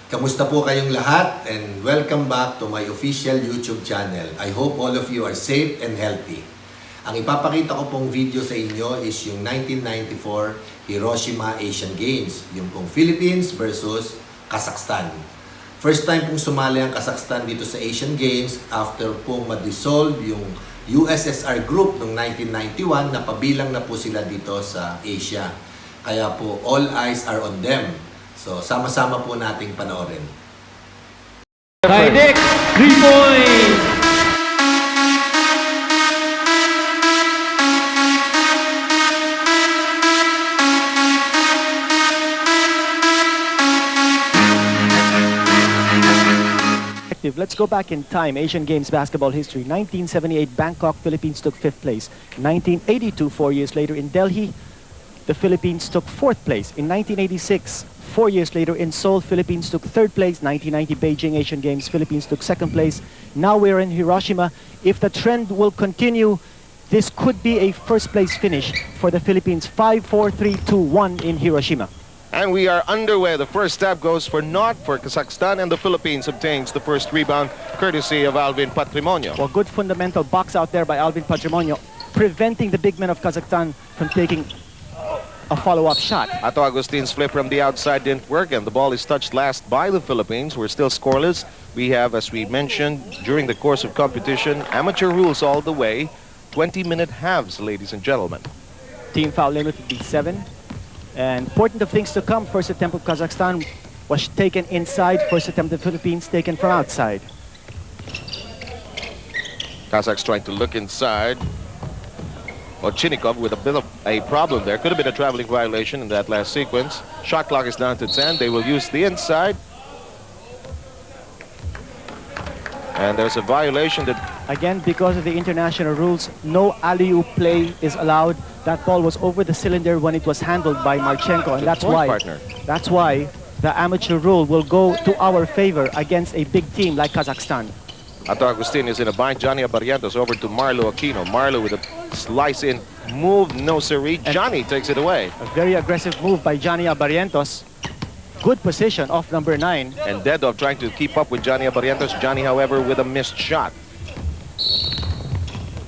Kamusta po kayong lahat and welcome back to my official YouTube channel. I hope all of you are safe and healthy. Ang ipapakita ko pong video sa inyo is yung 1994 Hiroshima Asian Games, yung pong Philippines versus Kazakhstan. First time pong sumali ang Kazakhstan dito sa Asian Games after pong ma-dissolve yung U.S.S.R group noong 1991 na pabilang na po sila dito sa Asia. Kaya po all eyes are on them. So, sama-sama po nating panoorin. Caidic, 3 points! Let's go back in time. Asian Games basketball history. 1978, Bangkok, Philippines took 5th place. 1982, 4 years later in Delhi, the Philippines took 4th place. In 1986, 4 years later in Seoul, Philippines took 3rd place. 1990 Beijing Asian Games, Philippines took 2nd place. Now we're in Hiroshima. If the trend will continue, this could be a first place finish for the Philippines. 5-4-3-2-1 in Hiroshima. And we are underway. The first step goes for naught for Kazakhstan, and the Philippines obtains the first rebound courtesy of Alvin Patrimonio. Well, good fundamental box out there by Alvin Patrimonio, preventing the big men of Kazakhstan from taking a follow-up shot. Ato Agustin's flip from the outside didn't work, and the ball is touched last by the Philippines. We're still scoreless. We have, as we mentioned, during the course of competition, amateur rules all the way. 20-minute halves, ladies and gentlemen. Team foul limit would be 7. And important of things to come. First attempt of Kazakhstan was taken inside. First attempt of the Philippines taken from outside. Kazakhs trying to look inside. Ochinikov with a bit of a problem there. Could have been a traveling violation in that last sequence. Shot clock is down to 10. They will use the inside. And there's a violation that... Again, because of the international rules, no alley-oop play is allowed. That ball was over the cylinder when it was handled by Marchenko, and that's why the amateur rule will go to our favor against a big team like Kazakhstan. Ato Agustin is in a bind. Johnny Abarrientos over to Marlou Aquino. Marlou with a slice-in move. No siree. Johnny takes it away. A very aggressive move by Johnny Abarrientos. Good position off number 9. And Dedov trying to keep up with Johnny Abarrientos. Johnny, however, with a missed shot.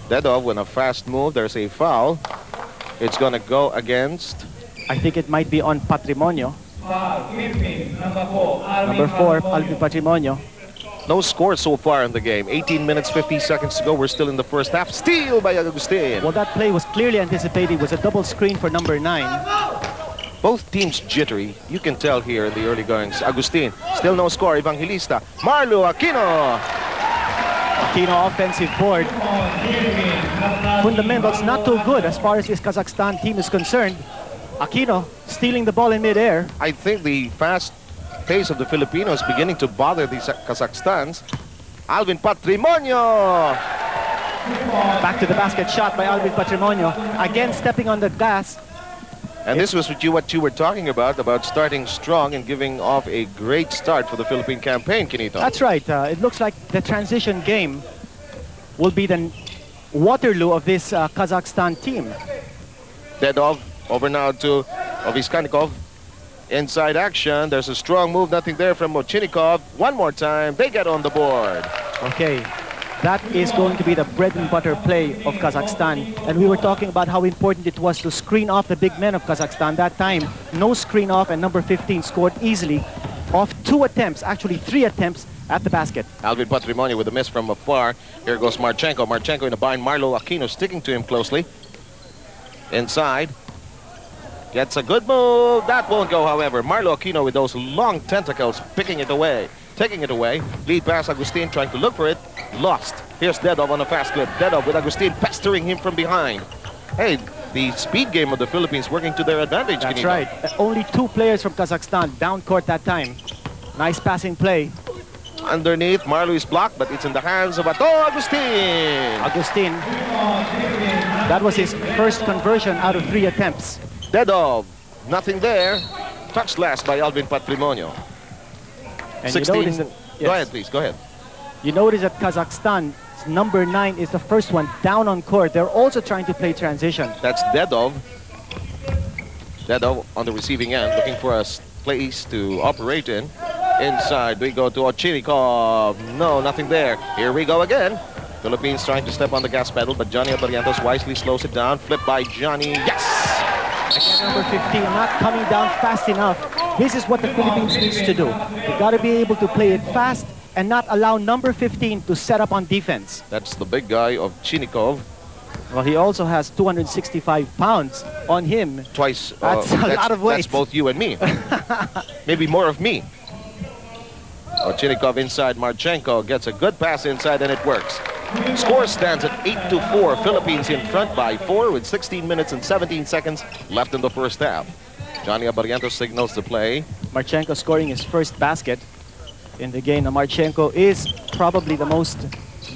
Dedov with a fast move. There's a foul. It's going to go against... I think it might be on Patrimonio. Number 4, Alvin Patrimonio. No score so far in the game. 18 minutes, 50 seconds to go. We're still in the first half. Steal by Agustin. Well, that play was clearly anticipated. It was a double screen for number 9. Both teams jittery. You can tell here in the early goings. Agustin, still no score. Evangelista. Marlou Aquino. Aquino offensive board. Fundamentals not too good as far as this Kazakhstan team is concerned. Aquino stealing the ball in midair. I think the fast pace of the Filipinos beginning to bother the Kazakhstans. Alvin Patrimonio. Back to the basket shot by Alvin Patrimonio. Again stepping on the gas. And this was what you were talking about starting strong and giving off a great start for the Philippine campaign, Kinito. That's right. It looks like the transition game will be the Waterloo of this Kazakhstan team. Dedov over now to Oviskanikov. Inside action. There's a strong move. Nothing there from Ochinikov. One more time. They get on the board. Okay. That is going to be the bread and butter play of Kazakhstan. And we were talking about how important it was to screen off the big men of Kazakhstan. That time, no screen off, and number 15 scored easily off 2 attempts, actually 3 attempts at the basket. Alvin Patrimonio with a miss from afar. Here goes Marchenko. Marchenko in a bind. Marlou Aquino sticking to him closely. Inside. Gets a good move. That won't go, however. Marlou Aquino with those long tentacles picking it away. Taking it away. Lead pass, Agustin trying to look for it. Lost. Here's Dedov on a fast clip. Dedov with Agustin pestering him from behind. Hey, the speed game of the Philippines working to their advantage. That's right. Only 2 players from Kazakhstan down court that time. Nice passing play. Underneath, Marlou is blocked, but it's in the hands of Ato Agustin. Agustin. That was his first conversion out of 3 attempts. Dedov. Nothing there. Touched last by Alvin Patrimonio. And 16. Yes. Go ahead, please. Go ahead. You notice that Kazakhstan, number 9 is the first one down on court. They're also trying to play transition. That's Dedov. Dedov on the receiving end, looking for a place to operate in. Inside we go to Chinikov. No, nothing there. Here we go again. Philippines trying to step on the gas pedal, but Johnny Abarrientos wisely slows it down. Flip by Johnny. Yes! Again, number 15 not coming down fast enough. This is what the Philippines needs to do. They got to be able to play it fast and not allow number 15 to set up on defense. That's the big guy of Chinikov. Well, he also has 265 pounds on him. Twice. That's a lot of weight. That's both you and me. Maybe more of me. Chinikov inside. Marchenko gets a good pass inside, and it works. Score stands at 8-4. Philippines in front by 4 with 16 minutes and 17 seconds left in the first half. Johnny Abarrientos signals the play. Marchenko scoring his first basket in the game. Now, Marchenko is probably the most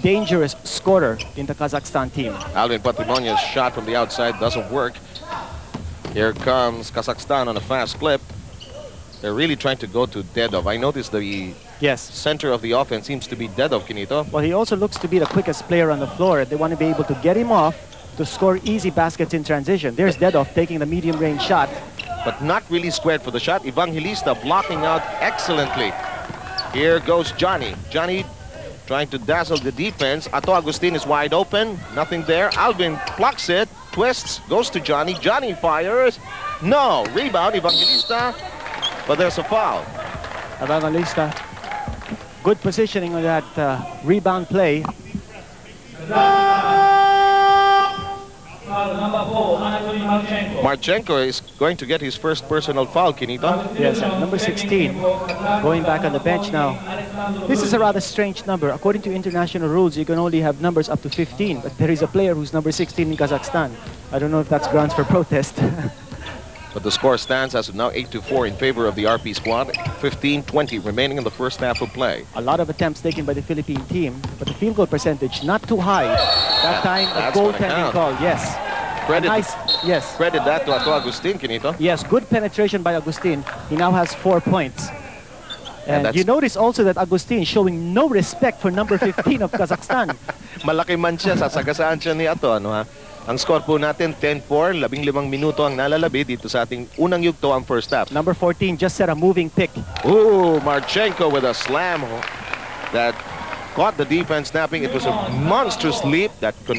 dangerous scorer in the Kazakhstan team. Alvin Patrimonio's shot from the outside doesn't work. Here comes Kazakhstan on a fast clip. They're really trying to go to Dedov. I noticed the center of the offense seems to be Dedov, Kinito. Well, he also looks to be the quickest player on the floor. They want to be able to get him off to score easy baskets in transition. There's Dedov taking the medium range shot. But not really squared for the shot. Evangelista blocking out excellently. Here goes Johnny. Johnny trying to dazzle the defense. Ato Agustin is wide open. Nothing there. Alvin blocks it. Twists. Goes to Johnny. Johnny fires. No. Rebound. Evangelista. But there's a foul. Evangelista. Good positioning on that rebound play. Marchenko is going to get his first personal foul, Kinito. Yes, number 16 going back on the bench now. This is a rather strange number. According to international rules, you can only have numbers up to 15, but there is a player who's number 16 in Kazakhstan. I don't know if that's grounds for protest. But the score stands as of now 8-4 in favor of the RP squad. 15-20 remaining in the first half of play. A lot of attempts taken by the Philippine team, but the field goal percentage not too high. That time a goaltending call, yes. Credit, yes. Credit that to Ato Agustin, Kinito. Yes, good penetration by Agustin. He now has 4 points. And you notice also that Agustin showing no respect for number 15 of Kazakhstan. Malaki man siya, sasagasaan siya ni Ato, ano ha? Ang score po natin, 10-4, 15 minuto ang nalalabi dito sa ating unang yugto ang first half. Number 14 just set a moving pick. Ooh, Marchenko with a slam that caught the defense snapping. It was a monstrous leap that he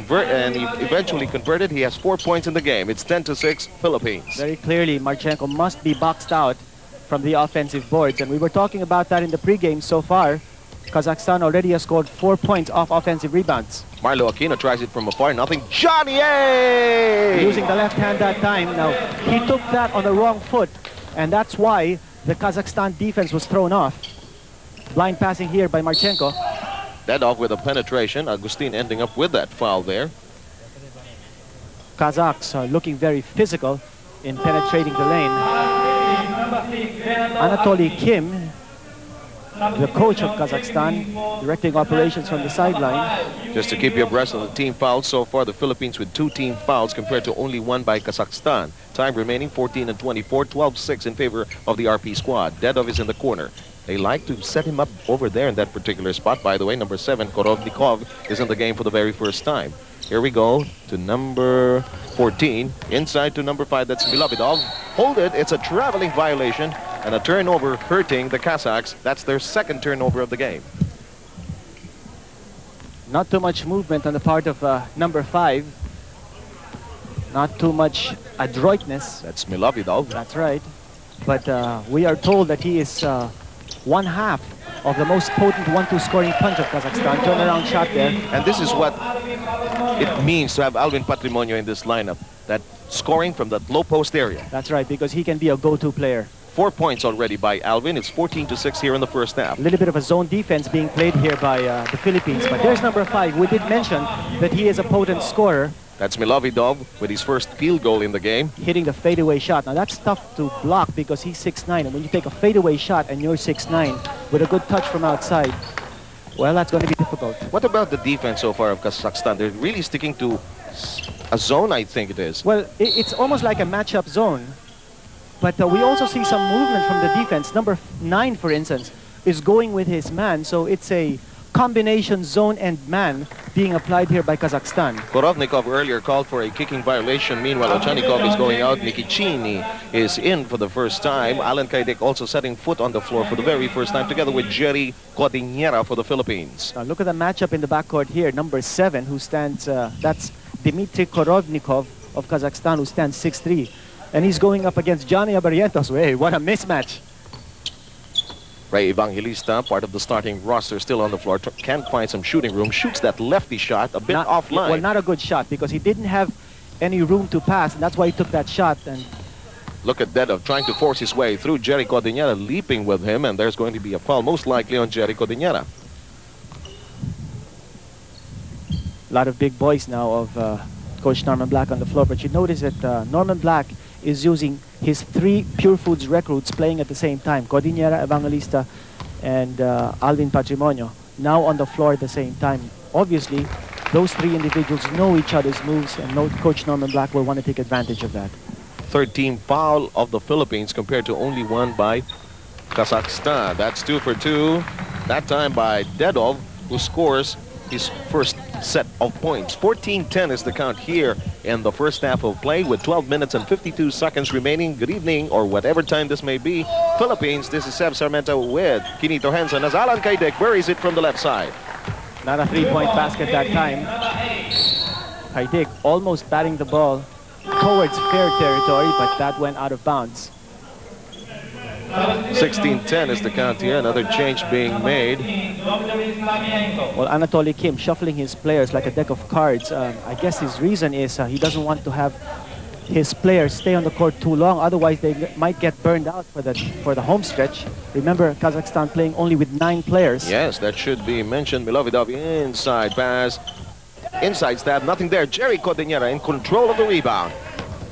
eventually converted. He has 4 points in the game. It's 10-6 Philippines. Very clearly, Marchenko must be boxed out from the offensive boards. And we were talking about that in the pregame so far. Kazakhstan already has scored 4 points off offensive rebounds. Marlou Aquino tries it from afar. Nothing. Johnny! Yay! Using the left hand that time. Now, he took that on the wrong foot. And that's why the Kazakhstan defense was thrown off. Blind passing here by Marchenko. Dedov with a penetration. Agustin ending up with that foul there. Kazakhs are looking very physical in penetrating the lane. Anatoly Kim, the coach of Kazakhstan, directing operations from the sideline. Just to keep you abreast of the team fouls, so far the Philippines with 2 team fouls compared to only 1 by Kazakhstan. Time remaining 14-24, 12-6 in favor of the RP squad. Dedov is in the corner. They like to set him up over there in that particular spot. By the way, number 7, Korovnikov, is in the game for the very first time. Here we go to number 14. Inside to number 5, that's Milovidov. Hold it, it's a traveling violation. And a turnover hurting the Kazakhs. That's their second turnover of the game. Not too much movement on the part of number 5. Not too much adroitness. That's Milovidov. That's right. But we are told that he is 1/2 of the most potent 1-2 scoring punch of Kazakhstan. Turnaround shot there. And this is what it means to have Alvin Patrimonio in this lineup. That scoring from that low post area. That's right, because he can be a go-to player. 4 points already by Alvin. It's 14-6 here in the first half. A little bit of a zone defense being played here by the Philippines. But there's number 5. We did mention that he is a potent scorer. That's Milovidov with his first field goal in the game. Hitting the fadeaway shot. Now that's tough to block because he's 6'9". And when you take a fadeaway shot and you're 6'9", with a good touch from outside, well, that's going to be difficult. What about the defense so far of Kazakhstan? They're really sticking to a zone, I think it is. Well, it's almost like a matchup zone. But we also see some movement from the defense. Number 9, for instance, is going with his man. So it's a combination zone and man being applied here by Kazakhstan. Korovnikov earlier called for a kicking violation. Meanwhile, Ochanikov is going out. Nikicini is in for the first time. Allan Caidic also setting foot on the floor for the very first time, together with Jerry Codiñera for the Philippines. Now look at the matchup in the backcourt here. Number 7, who stands, that's Dmitry Korovnikov of Kazakhstan, who stands 6'3". And he's going up against Johnny Abarrientos. Hey, what a mismatch. Rey Evangelista, part of the starting roster, still on the floor. Can't find some shooting room. Shoots that lefty shot a bit offline. Well, not a good shot because he didn't have any room to pass, and that's why he took that shot. And look at Dedov trying to force his way through. Jerry Codiñera leaping with him, and there's going to be a foul, most likely on Jerry Codiñera. A lot of big boys now of Coach Norman Black on the floor, but you notice that Norman Black is using his 3 Pure Foods recruits playing at the same time. Codiñera, Evangelista, and Alvin Patrimonio now on the floor at the same time. Obviously, those 3 individuals know each other's moves, and Coach Norman Black will want to take advantage of that. 13 foul of the Philippines compared to only 1 by Kazakhstan. That's 2 for 2. That time by Dedov, who scores his first set of points. 14-10 is the count here in the first half of play with 12 minutes and 52 seconds remaining. Good evening, or whatever time this may be. Philippines, this is Seb Sarmiento with Kenneth Duremdes as Allan Caidic buries it from the left side. Not a 3-point basket that time. Caidic almost batting the ball towards fair territory, but that went out of bounds. 16-10 is the count here. Another change being made. Well, Anatoly Kim shuffling his players like a deck of cards. I guess his reason is he doesn't want to have his players stay on the court too long. Otherwise, they might get burned out for the home stretch. Remember, Kazakhstan playing only with 9 players. Yes, that should be mentioned. Milovidov inside pass. Inside stab, nothing there. Jerry Codiñera in control of the rebound.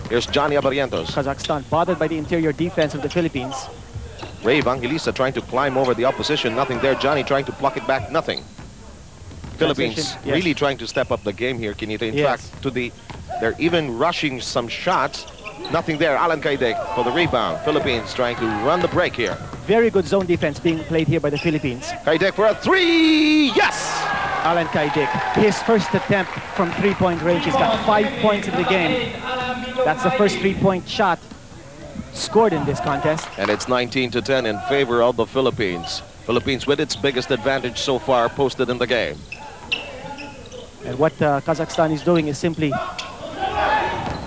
Here's Johnny Abarrientos. Kazakhstan bothered by the interior defense of the Philippines. Rey Evangelista trying to climb over the opposition. Nothing there. Johnny trying to pluck it back. Nothing. Philippines Yes. really trying to step up the game here, Kinita. In fact, they're even rushing some shots. Nothing there. Allan Caidic for the rebound. Philippines trying to run the break here. Very good zone defense being played here by the Philippines. Caidic for a 3. Yes! Allan Caidic, his first attempt from 3-point range. He's got 5 points in the game. That's the first 3-point shot scored in this contest. And it's 19-10 in favor of the Philippines. Philippines with its biggest advantage so far posted in the game. And what Kazakhstan is doing is simply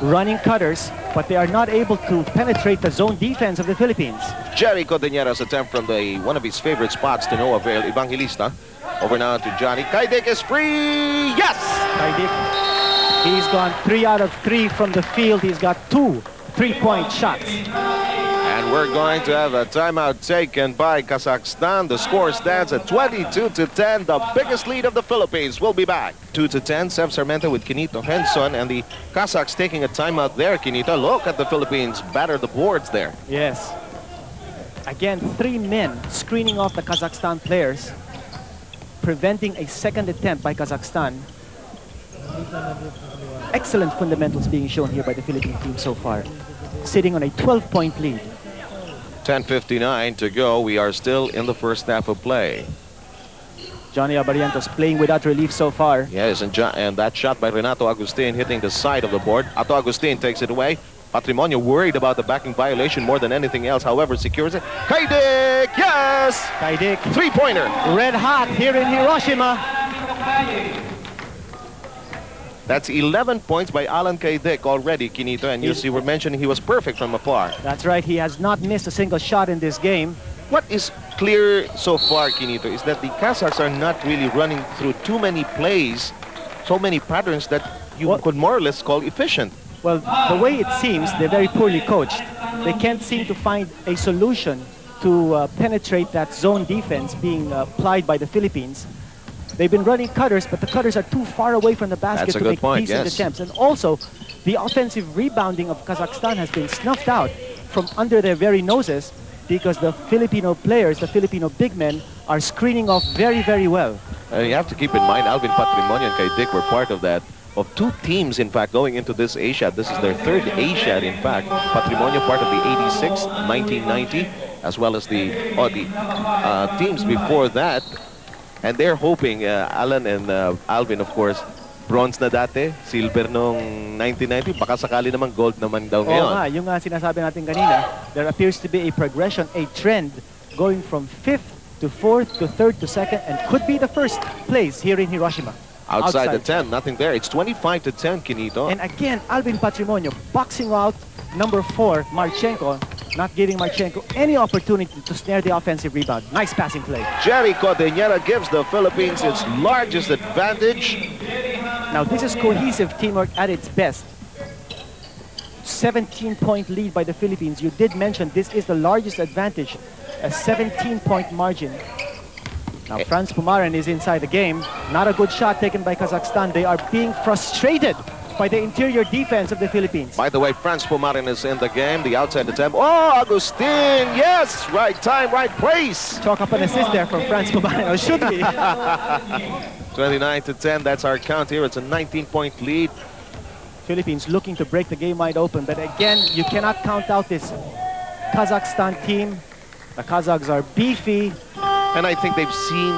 running cutters, but they are not able to penetrate the zone defense of the Philippines. Jerry Codiñera's attempt from one of his favorite spots to no avail. Evangelista over now to Johnny. Caidic is free. Yes! Caidic, he's gone 3 out of 3 from the field. He's got 2 3-point shots. And we're going to have a timeout taken by Kazakhstan. The score stands at 22-10, the biggest lead of the Philippines. We'll be back. 2-10, Seb Sarmiento with Kenneth Duremdes, and the Kazakhs taking a timeout there, Kinita. Look at the Philippines batter the boards there. Yes. Again, 3 men screening off the Kazakhstan players, preventing a second attempt by Kazakhstan. Excellent fundamentals being shown here by the Philippine team so far, sitting on a 12-point lead. 10:59 to go. We are still in the first half of play. Johnny Abarrientos playing without relief so far. Yes, and that shot by Ato Agustin hitting the side of the board. Ato Agustin takes it away. Patrimonio worried about the backing violation more than anything else, however, secures it. Caidic, yes! Caidic, 3-pointer. red hot here in Hiroshima. That's 11 points by Allan Caidic already, Kinito, and you see we're mentioning he was perfect from afar. That's right, he has not missed a single shot in this game. What is clear so far, Kinito, is that the Kazakhs are not really running through too many plays, so many patterns that you could more or less call efficient. Well, the way it seems, they're very poorly coached. They can't seem to find a solution to penetrate that zone defense being applied by the Philippines. They've been running cutters, but the cutters are too far away from the basket to make decent attempts. And also, the offensive rebounding of Kazakhstan has been snuffed out from under their very noses because the Filipino players, the Filipino big men, are screening off very, very well. You have to keep in mind, Alvin Patrimonio and Caidic were part of that. Of 2 teams, in fact, going into this ASIAD. This is their 3rd ASIAD, in fact. Patrimonio part of the 86, 1990, as well as the teams before that. And they're hoping, Alan and Alvin, of course, bronze na dati, silver noong 1990, baka sakali naman gold naman daw Oo ngayon. nga, yung sinasabi natin kanina, there appears to be a progression, a trend going from 5th to 4th to 3rd to 2nd and could be the first place here in Hiroshima. Outside the 10, nothing there. It's 25 to 10, Quinito. And again, Alvin Patrimonio boxing out number 4, Marchenko, not giving Marchenko any opportunity to snare the offensive rebound. Nice passing play. Jerry Codiñera gives the Philippines its largest advantage. Now this is cohesive teamwork at its best. 17-point lead by the Philippines. You did mention this is the largest advantage, a 17-point margin. Now Franz Pumaren is inside the game. Not a good shot taken by Kazakhstan. They are being frustrated by the interior defense of the Philippines. By the way, Franz Pumaren is in the game. The outside attempt. Oh, Agustin! Yes! Right time, right place! Chalk up an assist there from Franz Pumaren. Or should be. 29 to 10. That's our count here. It's a 19-point lead. Philippines looking to break the game wide open. But again, you cannot count out this Kazakhstan team. The Kazakhs are beefy. And I think they've seen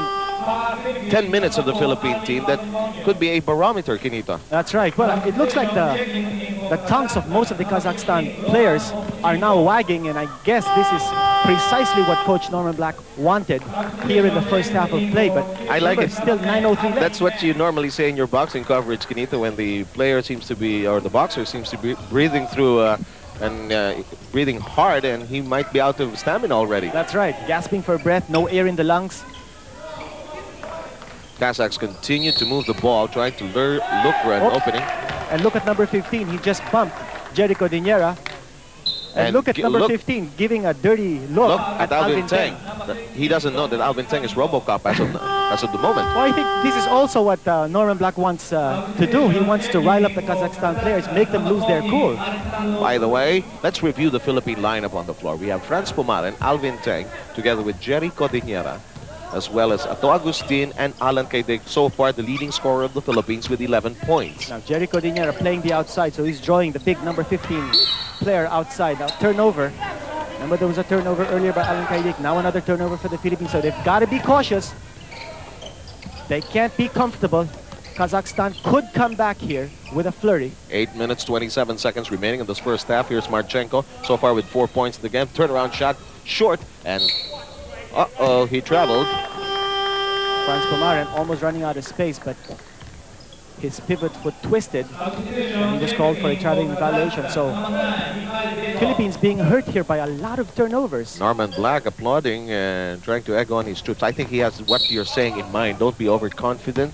10 minutes of the Philippine team. That could be a barometer, Quinito. That's right. Well, it looks like the tongues of most of the Kazakhstan players are now wagging, and I guess this is precisely what Coach Norman Black wanted here in the first half of play. But I like it. Still 9:03 left. That's what you normally say in your boxing coverage, Quinito, when the player seems to be, or the boxer seems to be breathing through breathing hard, and he might be out of stamina already. That's right. Gasping for breath, no air in the lungs. Kazakhs continue to move the ball, trying to look for an opening. And look at number 15. He just bumped Jerry Codiñera. And look at number 15 giving a dirty look at Alvin Teng. He doesn't know that Alvin Teng is RoboCop as of the moment. Well, I think this is also what Norman Black wants to do. He wants to rile up the Kazakhstan players, make them lose their cool. By the way, let's review the Philippine lineup on the floor. We have Franz Pumaren, Alvin Teng, together with Jerry Codiñera, as well as Ato Agustin and Allan Caidic. So far, the leading scorer of the Philippines with 11 points. Now, Jerry Codiñera playing the outside, so he's drawing the big number 15 player outside. Now, turnover. Remember, there was a turnover earlier by Allan Caidic. Now another turnover for the Philippines, so they've got to be cautious. They can't be comfortable. Kazakhstan could come back here with a flurry. 8 minutes, 27 seconds remaining in this first half. Here's Marchenko, so far with 4 points in the game. Turnaround shot, short, and uh-oh, he traveled. Franz Pumaren almost running out of space, but his pivot foot twisted, and he was called for a traveling evaluation. So, Philippines being hurt here by a lot of turnovers. Norman Black applauding and trying to egg on his troops. I think he has what you're saying in mind. Don't be overconfident.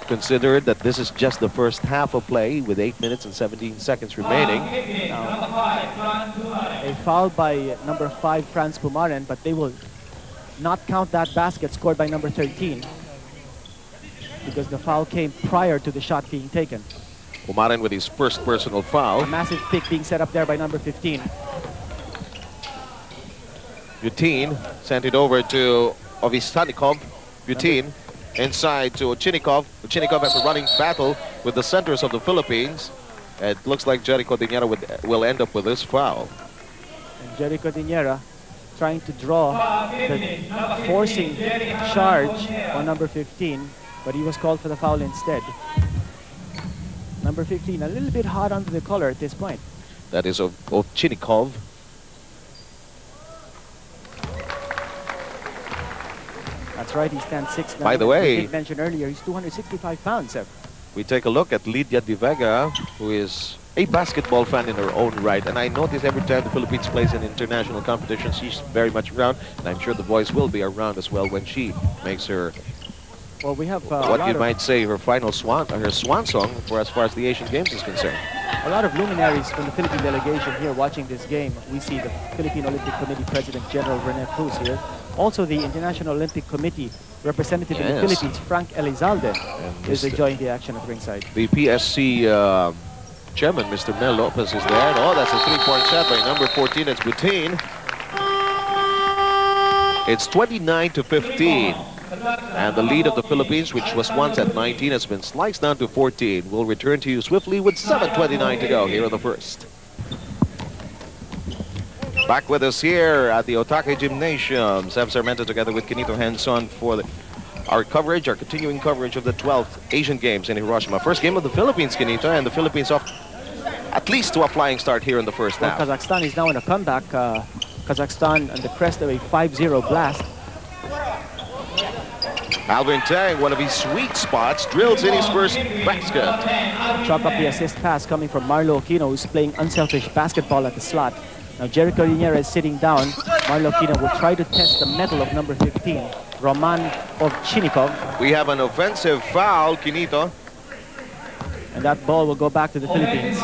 Consider that this is just the first half of play with 8 minutes and 17 seconds remaining. A foul by number 5, Franz Pumaren, but they will not count that basket scored by number 13 because the foul came prior to the shot being taken. Pumaren with his first personal foul. A massive pick being set up there by number 15. Butin sent it over to Ovistanikov. Butin inside to Ochinikov. Ochinikov has a running battle with the centers of the Philippines. It looks like Jerry Codiñera will end up with this foul. And Jerry Codiñera trying to draw the forcing charge on number 15, but he was called for the foul instead. Number 15, a little bit hot under the collar at this point. That is Ochinikov. That's right, he stands 6'9". By the way, we did mention earlier, he's 265 pounds. We take a look at Lydia Di Vega, who is a basketball fan in her own right. And I notice every time the Philippines plays in international competition, she's very much around. And I'm sure the boys will be around as well when she makes her, well, we have what you might say, her final swan song for as far as the Asian Games is concerned. A lot of luminaries from the Philippine delegation here watching this game. We see the Philippine Olympic Committee President General Rene Cruz here. Also the International Olympic Committee representative in the Philippines, Frank Elizalde, is enjoying the action at ringside. The PSC chairman, Mr. Mel Lopez, is there. Oh, that's a three-point shot by number 14. It's Butin. It's 29 to 15. And the lead of the Philippines, which was once at 19, has been sliced down to 14. We'll return to you swiftly with 7:29 to go here in the first. Back with us here at the Otake Gymnasium. Seb Sarmiento together with Kenito Henson for our coverage, our continuing coverage of the 12th Asian Games in Hiroshima. First game of the Philippines, Kenito, and the Philippines off at least to a flying start here in the first half. Kazakhstan is now in a comeback. Kazakhstan on the crest of a 5-0 blast. Alvin Teng, one of his sweet spots, drills in his first basket. Chalk up the assist pass coming from Marlou Aquino, who's playing unselfish basketball at the slot. Now Jerry Codiñera is sitting down. Marlou Aquino will try to test the mettle of number 15, Roman Ovchinikov. We have an offensive foul, Kenito. And that ball will go back to the Philippines.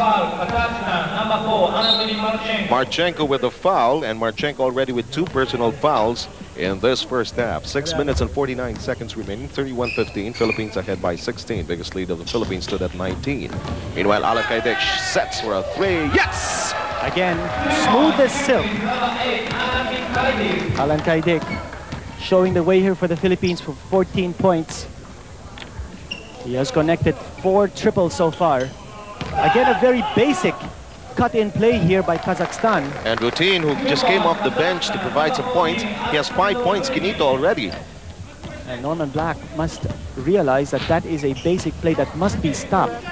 Marchenko with a foul, and Marchenko already with 2 personal fouls in this first half. 6 minutes and 49 seconds remaining, 31-15. Philippines ahead by 16. Biggest lead of the Philippines stood at 19. Meanwhile, Allan Caidic sets for a 3. Yes! Again, smooth as silk. Allan Caidic showing the way here for the Philippines for 14 points. He has connected 4 triples so far. Again, a very basic cut-in play here by Kazakhstan. And Butin, who just came off the bench to provide some points, he has 5 points, Kenito, already. And Norman Black must realize that that is a basic play that must be stopped.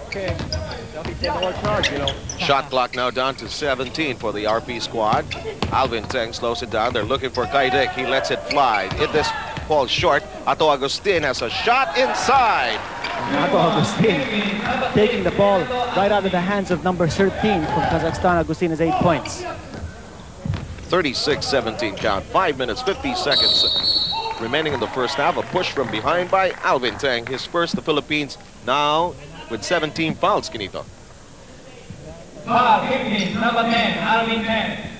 Okay, they'll be taking more charge, you know. Shot clock now down to 17 for the RP squad. Alvin Teng slows it down. They're looking for Caidic. He lets it fly. It this falls short. Ato Agustin has a shot inside. Ato Agustin taking the ball right out of the hands of number 13 from Kazakhstan. Agustin has 8 points. 36-17 count. 5 minutes, 50 seconds remaining in the first half. A push from behind by Alvin Teng. His first, the Philippines, now with 17 fouls, Kenito. Foul, 15, number 10, Alvin Teng.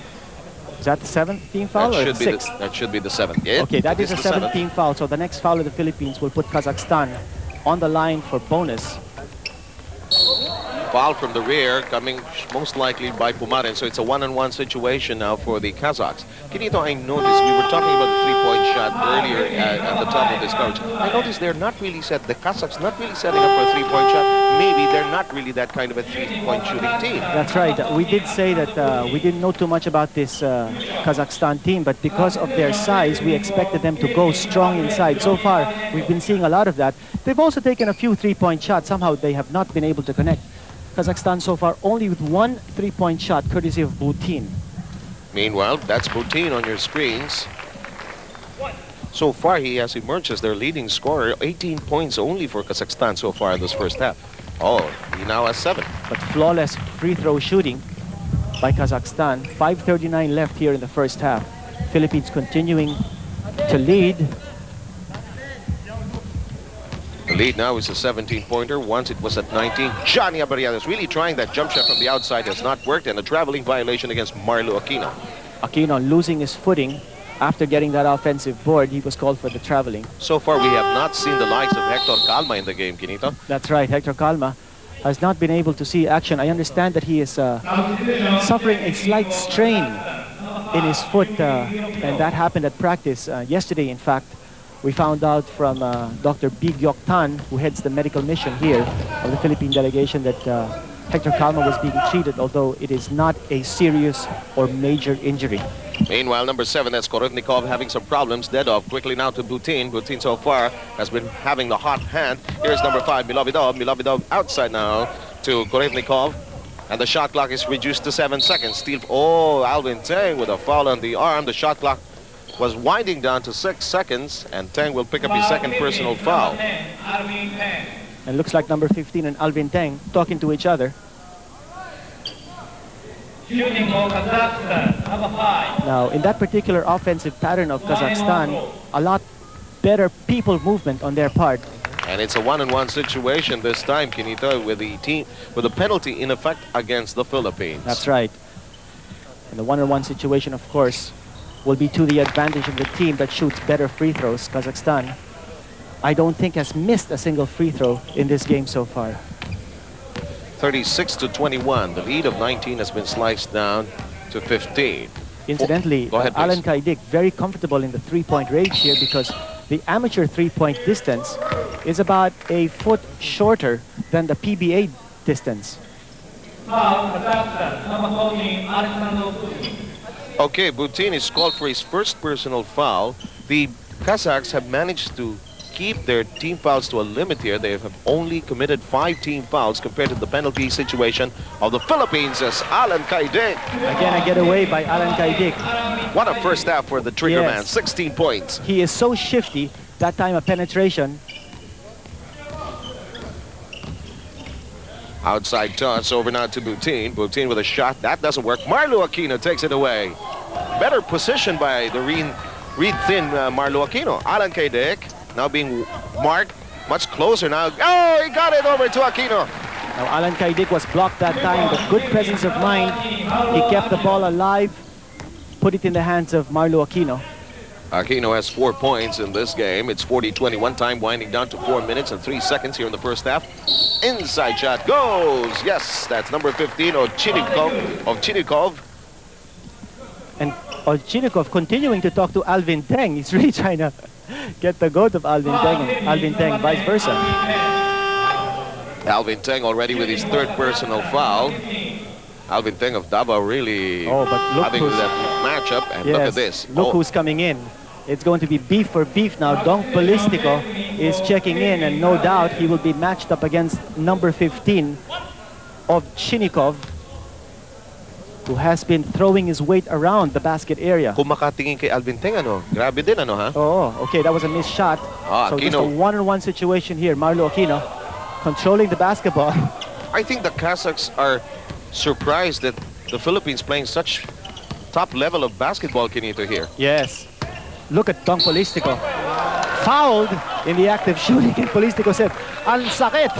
Is that the 17th foul or the 6th? That should be the 7th. Okay, that is a 17th foul. So the next foul of the Philippines will put Kazakhstan on the line for bonus. Foul from the rear coming most likely by Pumaren. So it's a 1-on-1 situation now for the Kazakhs. Kenito, I noticed we were talking about the 3-point shot earlier at the top of this coverage. I noticed they're not really set, the Kazakhs not really setting up for a 3-point shot. Maybe they're not really that kind of a 3-point shooting team. That's right. We did say that we didn't know too much about this Kazakhstan team, but because of their size, we expected them to go strong inside. So far, we've been seeing a lot of that. They've also taken a few 3-point shots. Somehow they have not been able to connect. Kazakhstan so far only with 1 3-point shot, courtesy of Butin. Meanwhile, that's Butin on your screens. So far, he has emerged as their leading scorer. 18 points only for Kazakhstan so far in this first half. Oh, he now has 7. But flawless free throw shooting by Kazakhstan. 5:39 left here in the first half. Philippines continuing to lead. The lead now is a 17-pointer. Once it was at 19. Johnny Abarrientos really trying that jump shot from the outside. Has not worked, and a traveling violation against Marlou Aquino. Aquino losing his footing after getting that offensive board. He was called for the traveling. So far, we have not seen the likes of Hector Calma in the game, Kenito. That's right. Hector Calma has not been able to see action. I understand that he is suffering a slight strain in his foot, and that happened at practice yesterday, in fact. We found out from Dr. Big Yok Tan, who heads the medical mission here of the Philippine delegation, that Hector Calma was being treated, although it is not a serious or major injury. Meanwhile, number 7, that's Korevnikov, having some problems. Dead off quickly now to Butin. Butin so far has been having the hot hand. Here's number 5, Milovidov. Milovidov outside now to Korevnikov. And the shot clock is reduced to 7 seconds. Steal. Oh, Alvin Teng with a foul on the arm. The shot clock was winding down to 6 seconds, and Teng will pick up his second personal foul. And looks like number 15 and Alvin Teng talking to each other. Shooting for Kazakhstan, number 5. Now, in that particular offensive pattern of Kazakhstan, a lot better people movement on their part. And it's a 1-on-1 situation this time, Kenito, with the team with a penalty in effect against the Philippines. That's right. And the 1-on-1 situation, of course, will be to the advantage of the team that shoots better free throws. Kazakhstan, I don't think, has missed a single free throw in this game so far. 36-21. The lead of 19 has been sliced down to 15. Incidentally, Go ahead, Allan please. Caidic very comfortable in the 3-point range here, because the amateur 3-point distance is about a foot shorter than the PBA distance. Foul, Kazakhstan. Number 14, Alexander Putin. Okay, Butin is called for his first personal foul. The Kazakhs have managed to keep their team fouls to a limit here. They have only committed 5 team fouls compared to the penalty situation of the Philippines as Allan Caidic. Again, a getaway by Allan Caidic. What a first half for the trigger Yes. man, 16 points. He is so shifty. That time a penetration. Outside toss over now to Butin. Butin with a shot. That doesn't work. Marlou Aquino takes it away. Better position by the read-thin Marlou Aquino. Allan Caidic now being marked much closer now. Oh, he got it over to Aquino. Now Allan Caidic was blocked that time, but good presence of mind. He kept the ball alive, put it in the hands of Marlou Aquino. Aquino has 4 points in this game. It's 40-21, time winding down to 4 minutes and 3 seconds here in the first half. Inside shot goes. Yes, that's number 15 Ovchinnikov. And Ovchinnikov continuing to talk to Alvin Teng. He's really trying to get the goat of Alvin Teng and Alvin Teng vice versa. Alvin Teng already with his 3rd personal foul. Alvin Teng of Davao really having that matchup. And yes, look at this. Look who's coming in. It's going to be beef for beef now. Dong Polistico is checking in, and no doubt he will be matched up against number 15 of Ovchinnikov, who has been throwing his weight around the basket area. Kung makatingin kay Alvin Teng, ano? Grabe din, ano, ha? Oh, okay, that was a missed shot. So just a one-on-one situation here. Marlou Aquino controlling the basketball. I think the Kazakhs are surprised that the Philippines playing such top level of basketball, Kenito, here. Yes. Look at Dong Polistico. Fouled in the act of shooting, and Polistico said, "Ang sakit."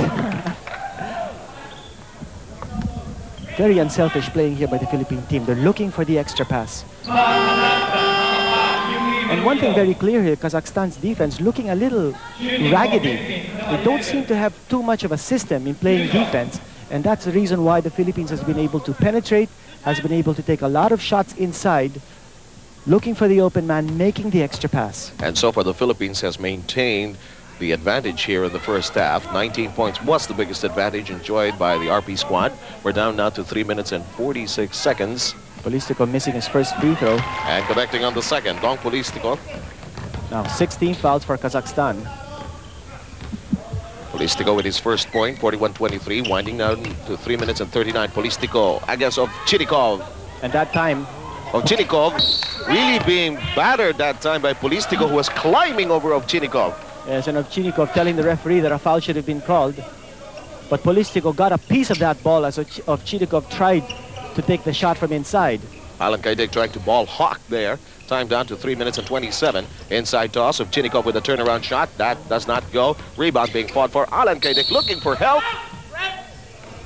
Very unselfish playing here by the Philippine team. They're looking for the extra pass. And one thing very clear here, Kazakhstan's defense looking a little raggedy. They don't seem to have too much of a system in playing defense. And that's the reason why the Philippines has been able to penetrate, has been able to take a lot of shots inside, looking for the open man, making the extra pass. And so far, the Philippines has maintained the advantage here in the first half. 19 points was the biggest advantage enjoyed by the RP squad. We're down now to 3 minutes and 46 seconds. Polistico missing his first free throw. And connecting on the second, Dong Polistico. Now 16 fouls for Kazakhstan. Polistico with his first point, 41-23, winding down to 3 minutes and 39. Polistico against Ovchinnikov. And that time, Ovchinnikov really being battered that time by Polistico, who was climbing over Ovchinnikov. yes, and Ovchinnikov telling the referee that a foul should have been called. But Polistico got a piece of that ball as Ovchinnikov tried to take the shot from inside. Allan Caidic trying to ball hawk there. Time down to 3 minutes and 27. Inside toss of Ovchinnikov with a turnaround shot. That does not go. Rebound being fought for. Allan Caidic looking for help.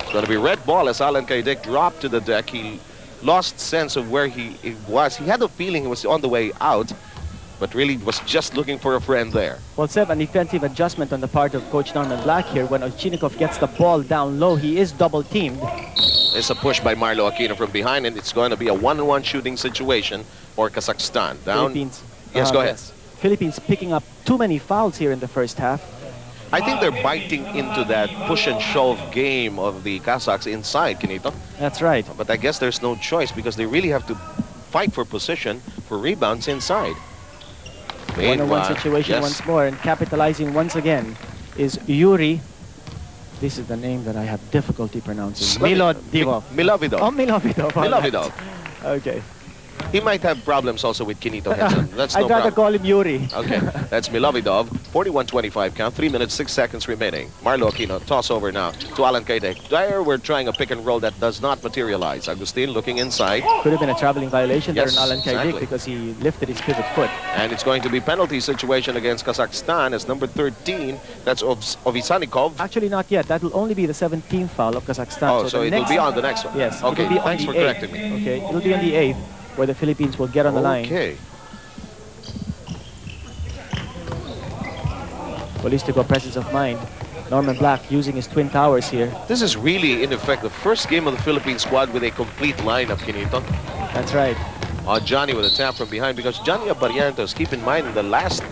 It's going to be red ball as Allan Caidic dropped to the deck. He lost sense of where he was. He had a feeling he was on the way out, but really was just looking for a friend there. Well, Seb, an defensive adjustment on the part of Coach Norman Black here. When Ovchinnikov gets the ball down low, he is double-teamed. It's a push by Marlou Aquino from behind, and it's going to be a one-on-one shooting situation for Kazakhstan. Down. Philippines. Yes, go ahead. Philippines picking up too many fouls here in the first half. I think they're biting into that push and shove game of the Kazakhs inside, Kenito. That's right. But I guess there's no choice because they really have to fight for position, for rebounds inside. One-on-one situation yes. once more, and capitalizing once again is Yuri. This is the name that I have difficulty pronouncing. Milovidov. Milovidov. Oh, Milovidov. all right. Milovidov. Okay. He might have problems also with Kenito Henson. That's no I'd rather problem. call him Yuri. Okay, that's Milovidov. 41-25 count, 3 minutes, 6 seconds remaining. Marlou Aquino, toss over now to Allan Caidic. There we're trying a pick and roll that does not materialize. Agustin looking inside. Could have been a traveling violation there Yes, on Allan Caidic exactly. because he lifted his pivot foot. And it's going to be penalty situation against Kazakhstan as number 13. That's Ovchinnikov. Actually, not yet. That will only be the 17th foul of Kazakhstan. Oh, so the it will next- be on the next one. Yes. Okay, it'll be on thanks the for 8th. correcting me. Okay, it'll be on the 8th where the Philippines will get on the line. Okay. Polistico presence of mind. Norman Black using his twin towers here. This is really, in effect, the first game of the Philippine squad with a complete lineup, Kenito. That's right. Johnny with a tap from behind because Johnny Abarrientos, keep in mind, in the last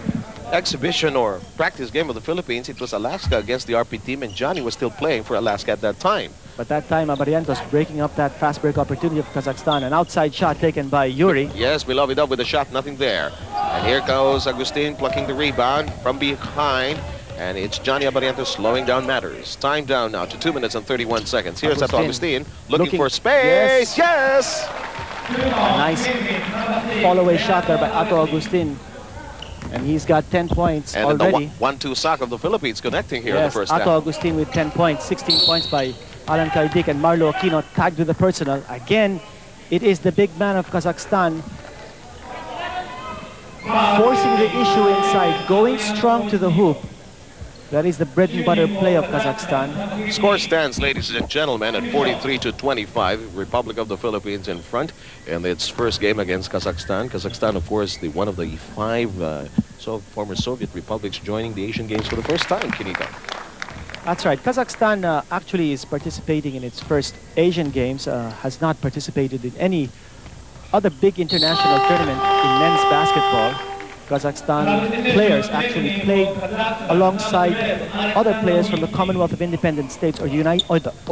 exhibition or practice game of the Philippines, it was Alaska against the RP team, and Johnny was still playing for Alaska at that time. But that time, Abarrientos breaking up that fast break opportunity of Kazakhstan. An outside shot taken by Yuri. Yes, Beloved up with a shot, nothing there. And here goes Agustin plucking the rebound from behind. And it's Johnny Abarrientos slowing down matters. Time down now to 2 minutes and 31 seconds. Here's Ato Agustin looking for space. Yes! A nice follow-away shot there by Ato Agustin. And he's got 10 points and already. And the 1-2 sack of the Philippines connecting here in the first Ato half. Agustin with 10 points, 16 points by Allan Caidic, and Marlou Aquino tagged with the personal. Again, it is the big man of Kazakhstan forcing the issue inside, going strong to the hoop. That is the bread and butter play of Kazakhstan. Score stands, ladies and gentlemen, at 43-25. Republic of the Philippines in front in its first game against Kazakhstan. Kazakhstan, of course, one of the 5 former Soviet republics joining the Asian Games for the first time, Kinito. That's right. Kazakhstan actually is participating in its first Asian Games, has not participated in any other big international tournament in men's basketball. Kazakhstan players actually played alongside other players from the Commonwealth of Independent States or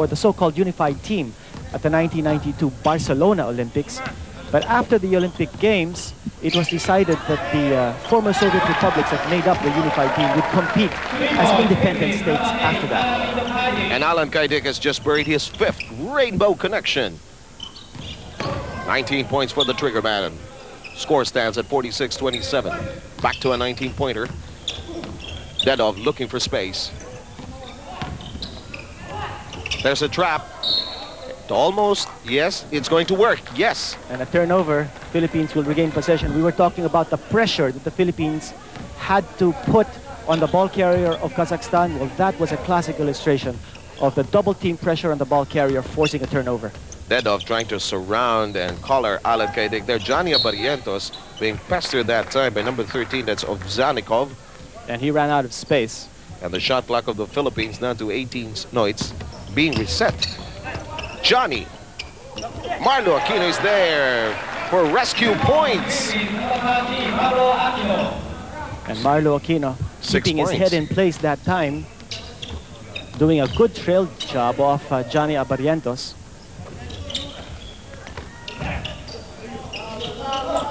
the so-called unified team at the 1992 Barcelona Olympics. But after the Olympic Games, it was decided that the former Soviet republics that made up the unified team would compete as independent states after that. And Allan Caidic has just buried his 5th rainbow connection. 19 points for the trigger man. Score stands at 46-27. Back to a 19-pointer. Dedov looking for space. There's a trap. Almost, yes, it's going to work, yes. And a turnover, Philippines will regain possession. We were talking about the pressure that the Philippines had to put on the ball carrier of Kazakhstan. Well, that was a classic illustration of the double team pressure on the ball carrier forcing a turnover. Dedov trying to surround and collar Allan Caidic there. Johnny Abarrientos being pestered that time by number 13, that's Ovzanikov. And he ran out of space. And the shot clock of the Philippines now to 18. No, it's being reset. Johnny. Marlou Aquino is there for rescue points. And Marlou Aquino keeping his head in place that time, doing a good trail job off Johnny Abarrientos.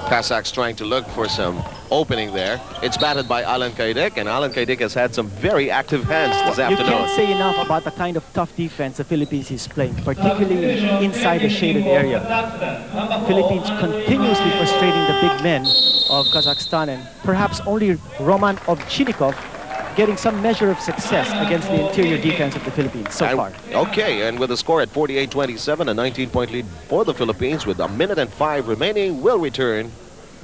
Kazakhs trying to look for some opening there. It's batted by Allan Caidic, and Allan Caidic has had some very active hands this afternoon. You can't say enough about the kind of tough defense the Philippines is playing, particularly inside the shaded area. Philippines continuously frustrating the big men of Kazakhstan, and perhaps only Roman Ovchinikov getting some measure of success against the interior defense of the Philippines so far. Okay, and with the score at 48-27, a 19-point lead for the Philippines with 1 minute and 5 remaining, will return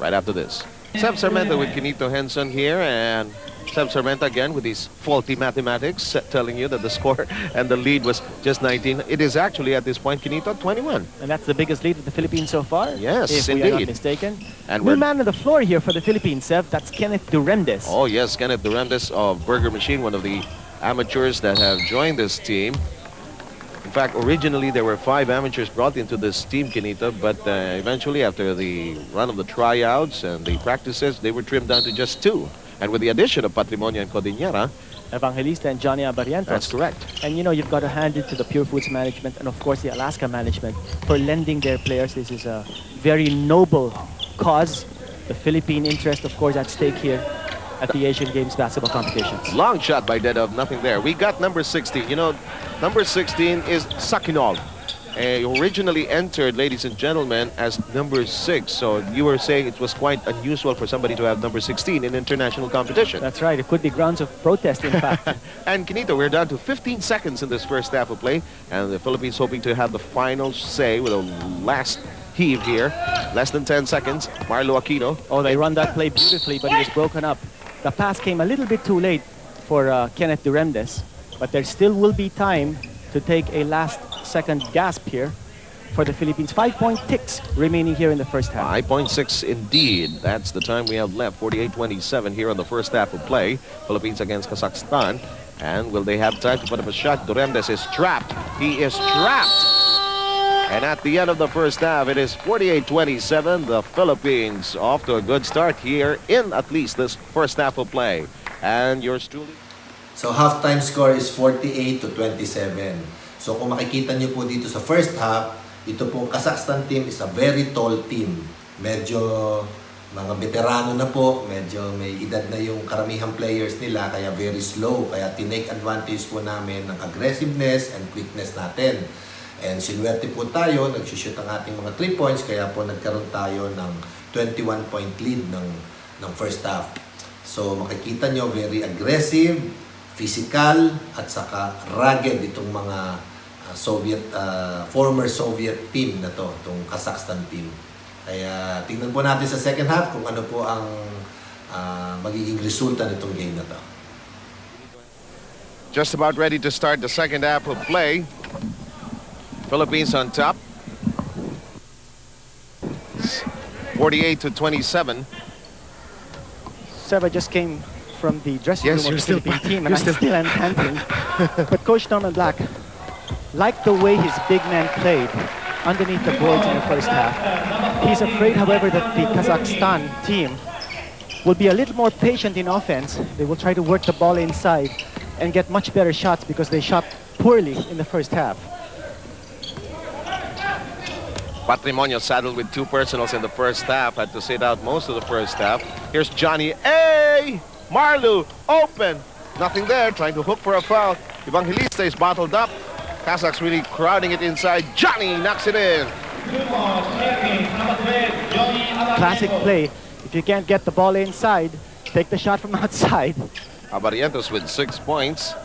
right after this. Seb Sarmenta with Kinito Henson here, and Seb Sarmenta again with his faulty mathematics, telling you that the score and the lead was just 19. It is actually at this point, Kinito, 21. And that's the biggest lead of the Philippines so far? Yes, if indeed. we are not mistaken. And new man on the floor here for the Philippines, Seb. That's Kenneth Duremdes. Oh yes, Kenneth Duremdes of Burger Machine, one of the amateurs that have joined this team. In fact, originally there were 5 amateurs brought into this team, Kinito, but eventually after the run of the tryouts and the practices, they were trimmed down to just 2. And with the addition of Patrimonio and Codiñera, Evangelista and Johnny Abarrientos. That's correct. And you know, you've got to hand it to the Pure Foods management and of course the Alaska management for lending their players. This is a very noble cause. The Philippine interest, of course, at stake here at the Asian Games basketball competitions. Long shot by Dedov, nothing there. We got number 16. You know, number 16 is Sakinov. Originally entered, ladies and gentlemen, as number 6. So you were saying it was quite unusual for somebody to have number 16 in international competition. That's right. It could be grounds of protest, in fact. And Kinito, we're down to 15 seconds in this first half of play. And the Philippines hoping to have the final say with a last heave here. Less than 10 seconds. Marlou Aquino. Oh, they run that play beautifully, but it was broken up. The pass came a little bit too late for Kenneth Duremdes. But there still will be time to take a last-second gasp here for the Philippines. 5-point ticks remaining here in the first half. 5.6 indeed. That's the time we have left. 48-27 here on the first half of play. Philippines against Kazakhstan. And will they have time to put up a shot? Duremdes is trapped. He is trapped. And at the end of the first half, it is 48-27. The Philippines off to a good start here in at least this first half of play. And yours truly. So halftime score is 48-27. So kung makikita nyo po dito sa first half, ito pong Kazakhstan team is a very tall team. Medyo mga veterano na po, medyo may edad na yung karamihang players nila, kaya very slow. Kaya tinake advantage po namin ng aggressiveness and quickness natin. And sinuwerte po tayo, nagsushoot ang ating mga 3 points, kaya po nagkaroon tayo ng 21-point lead ng first half. So makikita nyo, very aggressive, physical, at saka rugged itong mga former Soviet team na to, itong Kazakhstan team. Kaya tingnan po natin sa second half kung ano po ang magiging resulta nitong game na to. Just about ready to start the second half of play. Philippines on top. 48-27. Seva just came from the dressing Yes, room of you're the still Philippine back. team, and You're I still- still am handling. But Coach Norman Black liked the way his big man played underneath the boards in the first half. He's afraid, however, that the Kazakhstan team will be a little more patient in offense. They will try to work the ball inside and get much better shots because they shot poorly in the first half. Patrimonio saddled with 2 personals in the first half. Had to sit out most of the first half. Here's Johnny. Hey! Marlou, open. Nothing there. Trying to hook for a foul. Evangelista is bottled up. Kazakhs really crowding it inside. Johnny knocks it in. Classic play. If you can't get the ball inside, take the shot from outside. Abarrientos with 6 points.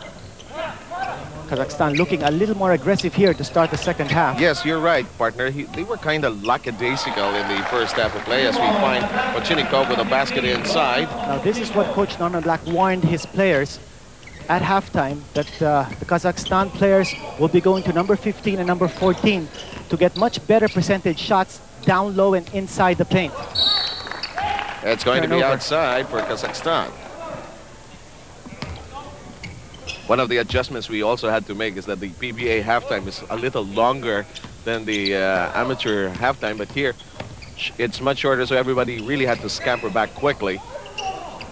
Kazakhstan looking a little more aggressive here to start the second half. Yes, you're right, partner. They were kind of lackadaisical in the first half of play as we find Ochinikov with a basket inside. Now this is what Coach Norman Black warned his players at halftime, that the Kazakhstan players will be going to number 15 and number 14 to get much better percentage shots down low and inside the paint. It's going to be Turnover. outside for Kazakhstan. One of the adjustments we also had to make is that the PBA halftime is a little longer than the amateur halftime, but here it's much shorter, so everybody really had to scamper back quickly.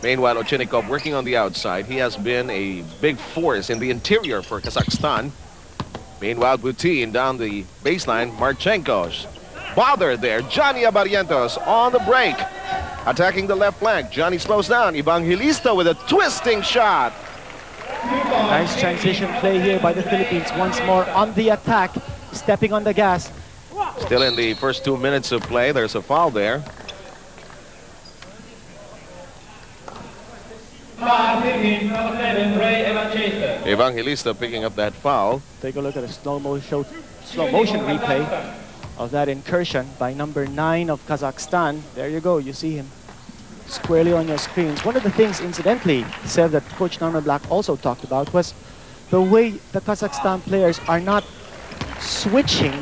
Meanwhile, Ochinikov working on the outside. He has been a big force in the interior for Kazakhstan. Meanwhile, Butin down the baseline. Marchenko's bothered there. Johnny Abarrientos on the break. Attacking the left flank. Johnny slows down. Evangelista with a twisting shot. Nice transition play here by the Philippines. Once more on the attack, stepping on the gas. Still in the first 2 minutes of play. There's a foul there. Rey Evangelista. Evangelista picking up that foul. Take a look at a slow motion replay of that incursion by number 9 of Kazakhstan. There you go, you see him squarely on your screens. One of the things, incidentally, Sev, that Coach Norman Black also talked about was the way the Kazakhstan players are not switching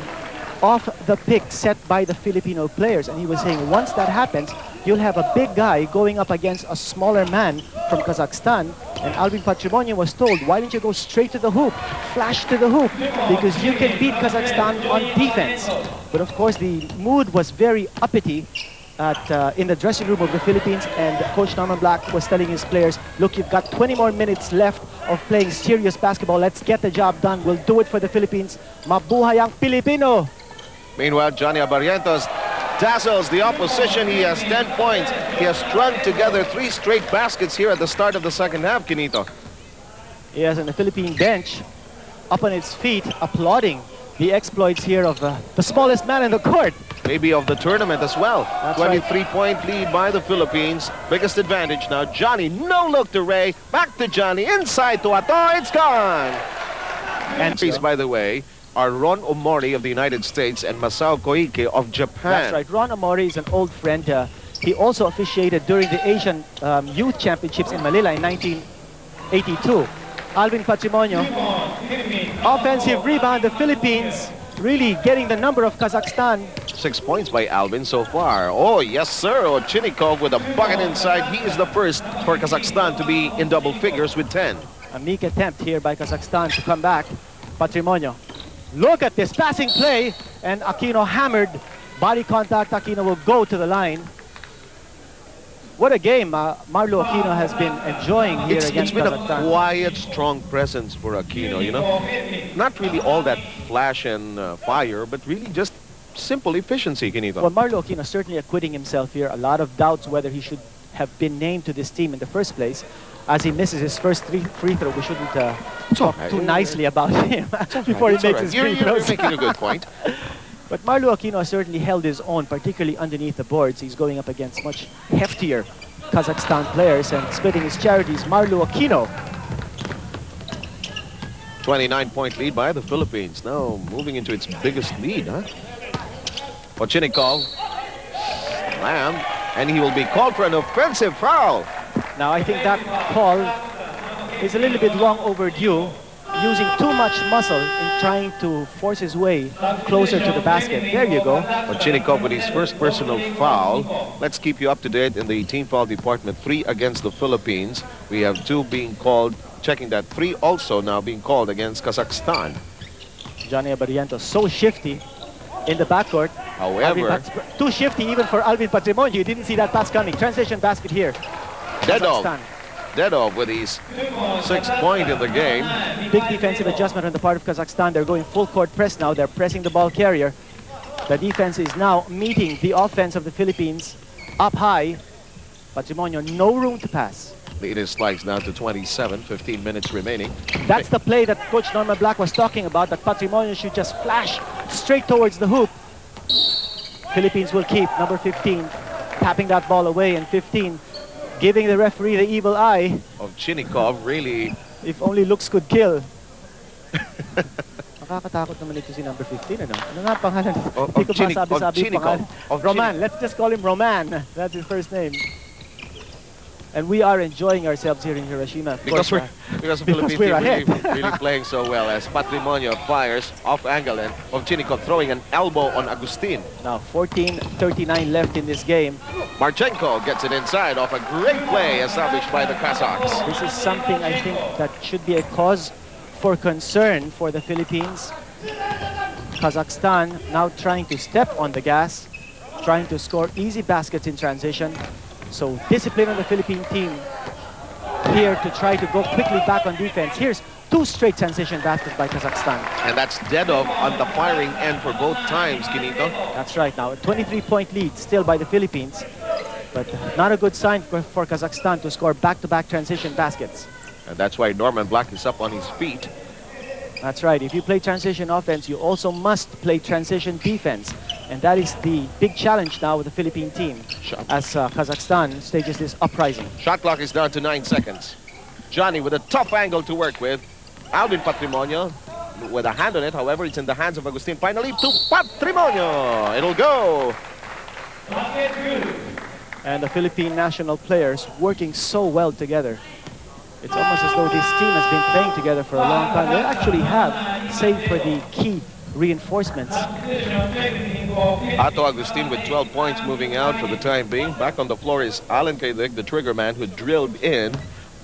off the pick set by the Filipino players. And he was saying once that happens, you'll have a big guy going up against a smaller man from Kazakhstan. And Alvin Patrimonio was told, why don't you go straight to the hoop, flash to the hoop, because you can beat Kazakhstan on defense. But of course, the mood was very uppity in the dressing room of the Philippines, and Coach Norman Black was telling his players, look, you've got 20 more minutes left of playing serious basketball. Let's get the job done. We'll do it for the Philippines. Mabuhay ang Pilipino! Meanwhile, Johnny Abarrientos dazzles the opposition. He has 10 points. He has strung together 3 straight baskets here at the start of the second half, Quinito. Yes, and the Philippine bench up on its feet, applauding the exploits here of the smallest man in the court. Maybe of the tournament as well. That's right. 23-point lead by the Philippines. Biggest advantage now. Johnny, no look to Rey. Back to Johnny. Inside to Ato. It's gone. And These, by the way, are Ron Omori of the United States and Masao Koike of Japan. that's right. Ron Amori is an old friend. He also officiated during the Asian Youth Championships in Manila in 1982. Alvin Patrimonio, offensive rebound. The Philippines really getting the number of Kazakhstan. 6 points by Alvin so far. Oh, yes, sir. Ochinikov with a bucket inside. He is the first for Kazakhstan to be in double figures with 10. A meek attempt here by Kazakhstan to come back. Patrimonio. Look at this passing play, and Aquino hammered. Body contact. Aquino will go to the line. What a game Marlou Aquino has been enjoying here It's against been Kazakhstan. a quiet, strong presence for Aquino, you know. Not really all that flash and fire, but really just simple efficiency, Kinito. Well, Marlou Aquino certainly acquitting himself here. A lot of doubts whether he should have been named to this team in the first place. As he misses his first free throw, we shouldn't talk too nicely about him before he makes his free throws. You're making a good point. But Marlou Aquino has certainly held his own, particularly underneath the boards. He's going up against much heftier Kazakhstan players and splitting his charities. Marlou Aquino. 29-point lead by the Philippines. Now moving into its biggest lead, huh? Polistico slammed, and he will be called for an offensive foul. Now I think that call is a little bit long overdue, using too much muscle in trying to force his way closer to the basket. There you go. Polistico with his first personal foul. Let's keep you up to date in the team foul department. 3 against the Philippines. We have 2 being called, checking that 3 also now being called against Kazakhstan. Johnny Abarrientos so shifty in the backcourt. However, too shifty even for Alvin Patrimonio. You didn't see that pass coming. Transition basket here. Dedov with his 6th point in the game. Big defensive adjustment on the part of Kazakhstan. They're going full court press now. They're pressing the ball carrier. The defense is now meeting the offense of the Philippines up high. Patrimonio, no room to pass. Lead is sliced now to 27, 15 minutes remaining. That's the play that Coach Norman Black was talking about, that Patrimonio should just flash straight towards the hoop. Philippines will keep number 15, tapping that ball away, and 15 giving the referee the evil eye. Of Chinikov, really. If only looks could kill. Nakakatakot naman ito si number 15, ano? Ano nga pangalan? Hindi ko masabi-sabi yung pangalan. Roman, let's just call him Roman. That's his first name. And we are enjoying ourselves here in Hiroshima. Because the Philippines we're team really playing so well, as Patrimonio fires off angle and Chinikov throwing an elbow on Agustin. Now 14:39 left in this game. Marchenko gets it inside off a great play established by the Kazakhs. This is something I think that should be a cause for concern for the Philippines. Kazakhstan now trying to step on the gas, trying to score easy baskets in transition. So discipline on the Philippine team here to try to go quickly back on defense. Here's 2 straight transition baskets by Kazakhstan. And that's Dedov on the firing end for both times, Kinito. That's right. Now a 23-point lead still by the Philippines, but not a good sign for Kazakhstan to score back-to-back transition baskets. And that's why Norman Black is up on his feet. That's right. If you play transition offense, you also must play transition defense. And that is the big challenge now with the Philippine team as Kazakhstan stages this uprising. Shot clock is down to 9 seconds. Johnny with a tough angle to work with. Alvin Patrimonio with a hand on it. However, it's in the hands of Agustin. Finally to Patrimonio. It'll go. And the Philippine national players working so well together. It's almost as though this team has been playing together for a long time. They actually have, save for the key reinforcements. Ato Agustin with 12 points moving out for the time being. Back on the floor is Allan Caidic, the trigger man, who drilled in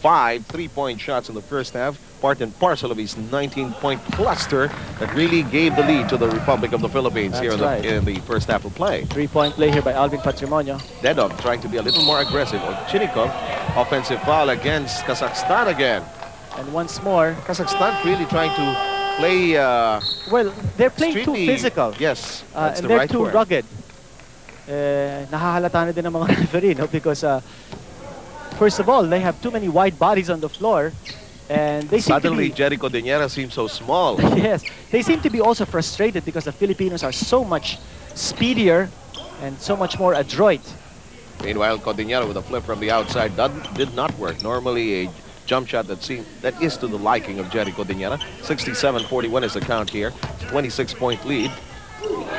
5 3-point shots in the first half. Part and parcel of his 19-point cluster that really gave the lead to the Republic of the Philippines. That's here right. in the first half of play. 3-point play here by Alvin Patrimonio. Dedov trying to be a little more aggressive. Chinikov, offensive foul against Kazakhstan again. And once more, Kazakhstan really trying to play well, they're playing too extremely physical. Yes, that's and the they're right too word. rugged. Nahahalata na din ng mga referee, no? Because first of all, they have too many wide bodies on the floor. And they seem Suddenly, to be, Codiñera seems so small. yes, they seem to be also frustrated because the Filipinos are so much speedier and so much more adroit. Meanwhile, Codiñera with a flip from the outside did not work. Normally, a jump shot that is to the liking of Codiñera. 67-41 is the count here. 26-point lead.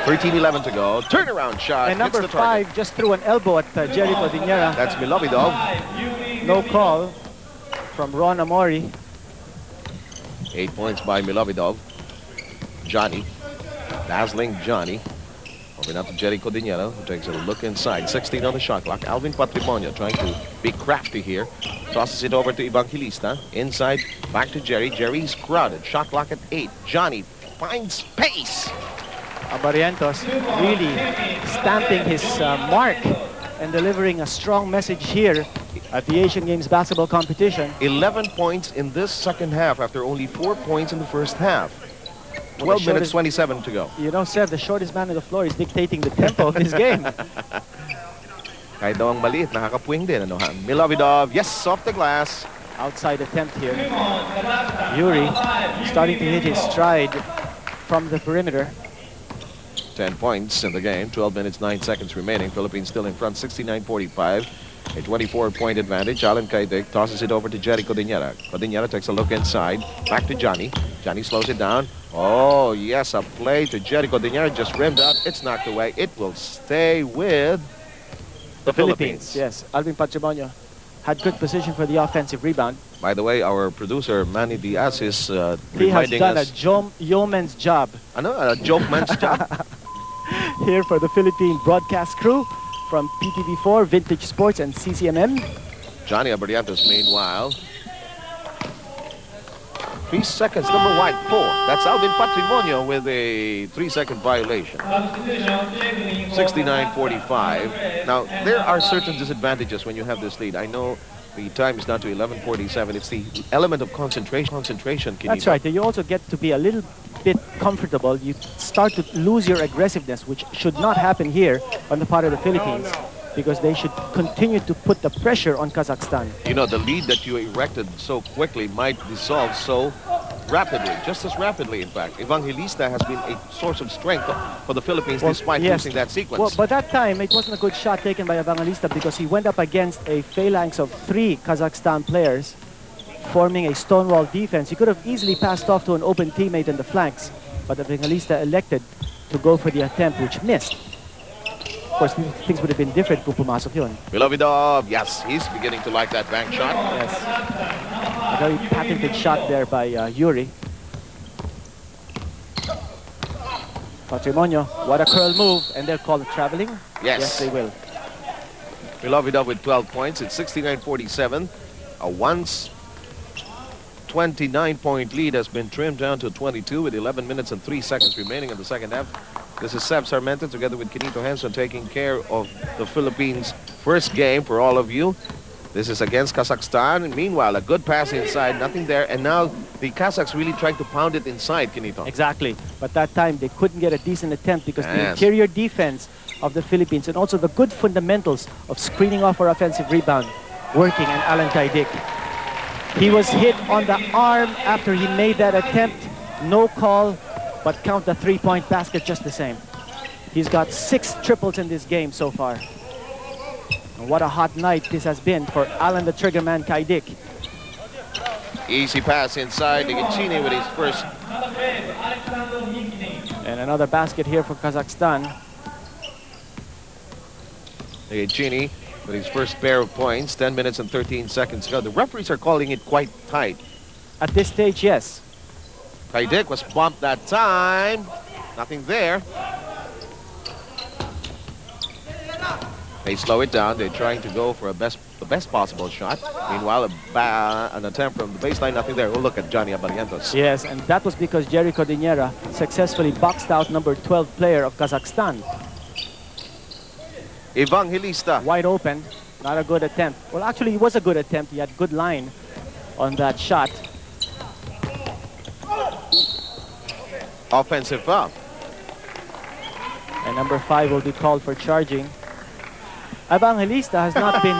13-11 to go. Turnaround shot. And number hits the target. 5 just threw an elbow at Codiñera. That's Milovidov. No call from Ron Amori. 8 points by Milovidov. Johnny. Dazzling Johnny. Over now to Codiñera, who takes a look inside. 16 on the shot clock. Alvin Patrimonio trying to be crafty here. Tosses it over to Evangelista. Inside, back to Jerry. Jerry's crowded. Shot clock at 8. Johnny finds pace. Abarrientos really stamping his mark and delivering a strong message here at the Asian Games basketball competition. 11 points in this second half after only 4 points in the first half. 12 minutes, 27 to go. You know, Seb, the shortest man on the floor is dictating the tempo of this game. Kahit daw ang maliit, nakakapuwing din. Ano, ha? Milovidov, yes, off the glass. Outside attempt here. Yuri starting to hit his stride from the perimeter. 10 points in the game, 12 minutes, 9 seconds remaining. Philippines still in front, 69-45. A 24-point advantage. Allan Caidic tosses it over to Jerry Codiñera. Codiñera takes a look inside. Back to Johnny. Johnny slows it down. Oh, yes, a play to Jerry Codiñera. Just rimmed out. It's knocked away. It will stay with the Philippines. Yes, Alvin Patrimonio had good position for the offensive rebound. By the way, our producer, Manny Diaz, is he has reminding done us... a yeoman's job. Ano? A jokeman's job? Here for the Philippine broadcast crew from PTV4, Vintage Sports, and CCMM. Johnny Abarrientos, meanwhile. 3 seconds, number wide, 4. That's Alvin Patrimonio with a 3-second violation. 69-45. Now, there are certain disadvantages when you have this lead. I know the time is down to 11:47. It's the element of concentration. That's right. You also get to be a little bit comfortable. You start to lose your aggressiveness, which should not happen here on the part of the Philippines, because they should continue to put the pressure on Kazakhstan. You know, the lead that you erected so quickly might dissolve so rapidly, just as rapidly, in fact. Evangelista has been a source of strength for the Philippines despite losing that sequence. Well, but that time, it wasn't a good shot taken by Evangelista because he went up against a phalanx of 3 Kazakhstan players forming a stonewall defense. He could have easily passed off to an open teammate in the flanks, but Evangelista elected to go for the attempt, which missed. Of course, things would have been different kung pumasok yun. Milovidov, yes, he's beginning to like that bank shot. Yes. A very patented shot there by Yuri. Patrimonio, what a curl move, and they'll call it traveling? Yes. Yes, they will. Milovidov with 12 points. It's 69-47. A once 29-point lead has been trimmed down to 22 with 11 minutes and 3 seconds remaining in the second half. This is Seb Sarmiento together with Kenneth Duremdes taking care of the Philippines' first game for all of you. This is against Kazakhstan. Meanwhile, a good pass inside, nothing there. And now the Kazakhs really tried to pound it inside, Kenneth. Exactly. But that time, they couldn't get a decent attempt because the interior defense of the Philippines and also the good fundamentals of screening off our offensive rebound working, and Allan Caidic. He was hit on the arm after he made that attempt. No call, but count the 3-point basket just the same. He's got 6 triples in this game so far. And what a hot night this has been for Allan the Triggerman Caidic. Easy pass inside. Negachini with his first. And another basket here for Kazakhstan. Negachini with his first pair of points. 10 minutes and 13 seconds to go. The referees are calling it quite tight. At this stage, yes. Caidic was bumped that time. Nothing there. They slow it down. They're trying to go for the best possible shot. Meanwhile, an attempt from the baseline, nothing there. Oh, look at Johnny Abarrientos. Yes, and that was because Jerry Codiñera successfully boxed out number 12 player of Kazakhstan. Evangelista. Wide open. Not a good attempt. Well, actually, it was a good attempt. He had good line on that shot. Offensive foul. And number 5 will be called for charging. Evangelista has not been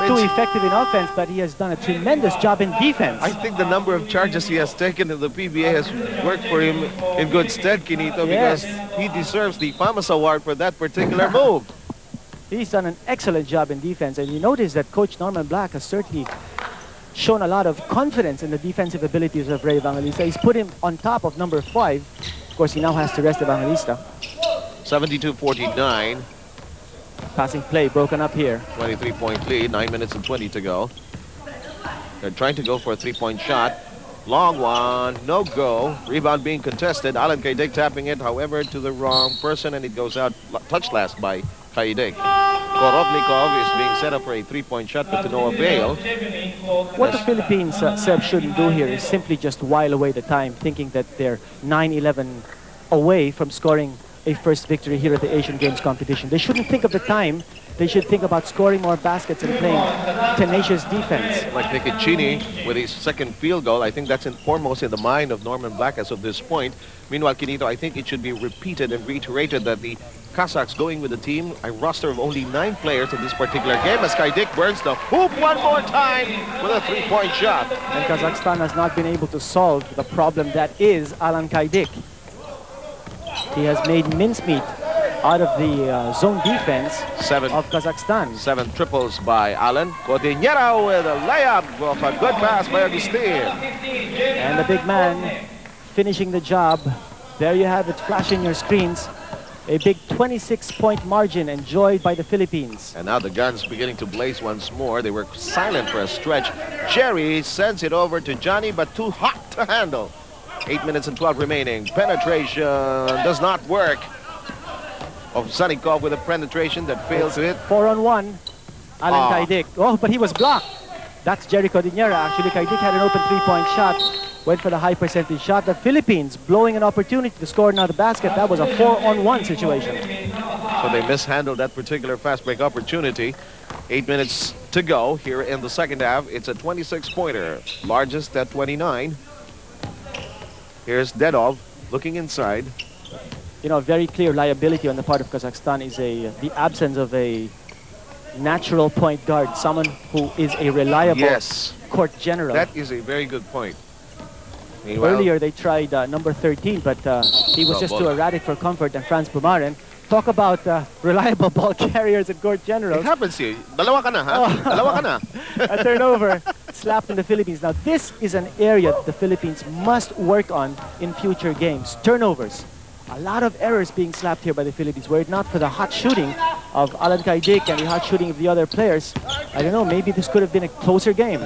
too effective in offense, but he has done a tremendous job in defense. I think the number of charges he has taken in the PBA has worked for him in good stead, Kinito, because he deserves the FAMAS award for that particular move. He's done an excellent job in defense, and you notice that Coach Norman Black has certainly shown a lot of confidence in the defensive abilities of Rey Evangelista. He's put him on top of number 5. Of course, he now has to rest Evangelista. 72-49. Passing play broken up here. 23-point lead, 9 minutes and 20 to go. They're trying to go for a 3-point shot. Long one, no go. Rebound being contested. Allan Caidic tapping it, however, to the wrong person, and it goes out. Touched last by Caidic. Korovnikov is being set up for a 3-point shot, but to no avail. What the Philippines, Seb, shouldn't do here is simply just while away the time, thinking that they're 9-11 away from scoring a first victory here at the Asian Games competition. They shouldn't think of the time They should think about scoring more baskets and playing tenacious defense. Like Nicicini with his second field goal. I think that's foremost in the mind of Norman Black as of this point. Meanwhile, Quinito, I think it should be repeated and reiterated that the Kazakhs going with the team, a roster of only 9 players in this particular game, as Caidic burns the hoop one more time with a 3-point shot. And Kazakhstan has not been able to solve the problem that is Allan Caidic. He has made mincemeat out of the zone defense of Kazakhstan. 7 triples by Allan. Codiñera with a layup of a good pass by Agustin. And the big man finishing the job. There you have it, flashing your screens. A big 26-point margin enjoyed by the Philippines. And now the guns beginning to blaze once more. They were silent for a stretch. Jerry sends it over to Johnny, but too hot to handle. 8 minutes and 12 remaining. Penetration does not work. Of Sanikov with a penetration that fails to hit. 4-on-1. Allan Caidic. Oh, but he was blocked. That's Jerry Codiñera. Actually, Caidic had an open 3-point shot. Went for the high percentage shot. The Philippines blowing an opportunity to score now the basket. That was a 4-on-1 situation. So they mishandled that particular fast break opportunity. 8 minutes to go here in the second half. It's a 26-pointer, largest at 29. Here's Dedov looking inside. You know, a very clear liability on the part of Kazakhstan is the absence of a natural point guard, someone who is a reliable court general. That is a very good point. Meanwhile, earlier they tried number 13, but he was just too erratic for comfort. And Franz Pumaren, talk about reliable ball carriers and court generals. It happens here. Dalawa ka na, ha? Dalawa ka na. A turnover slapped in the Philippines. Now this is an area the Philippines must work on in future games. Turnovers. A lot of errors being slapped here by the Philippines. Were it not for the hot shooting of Allan Caidic and the hot shooting of the other players, I don't know, maybe this could have been a closer game.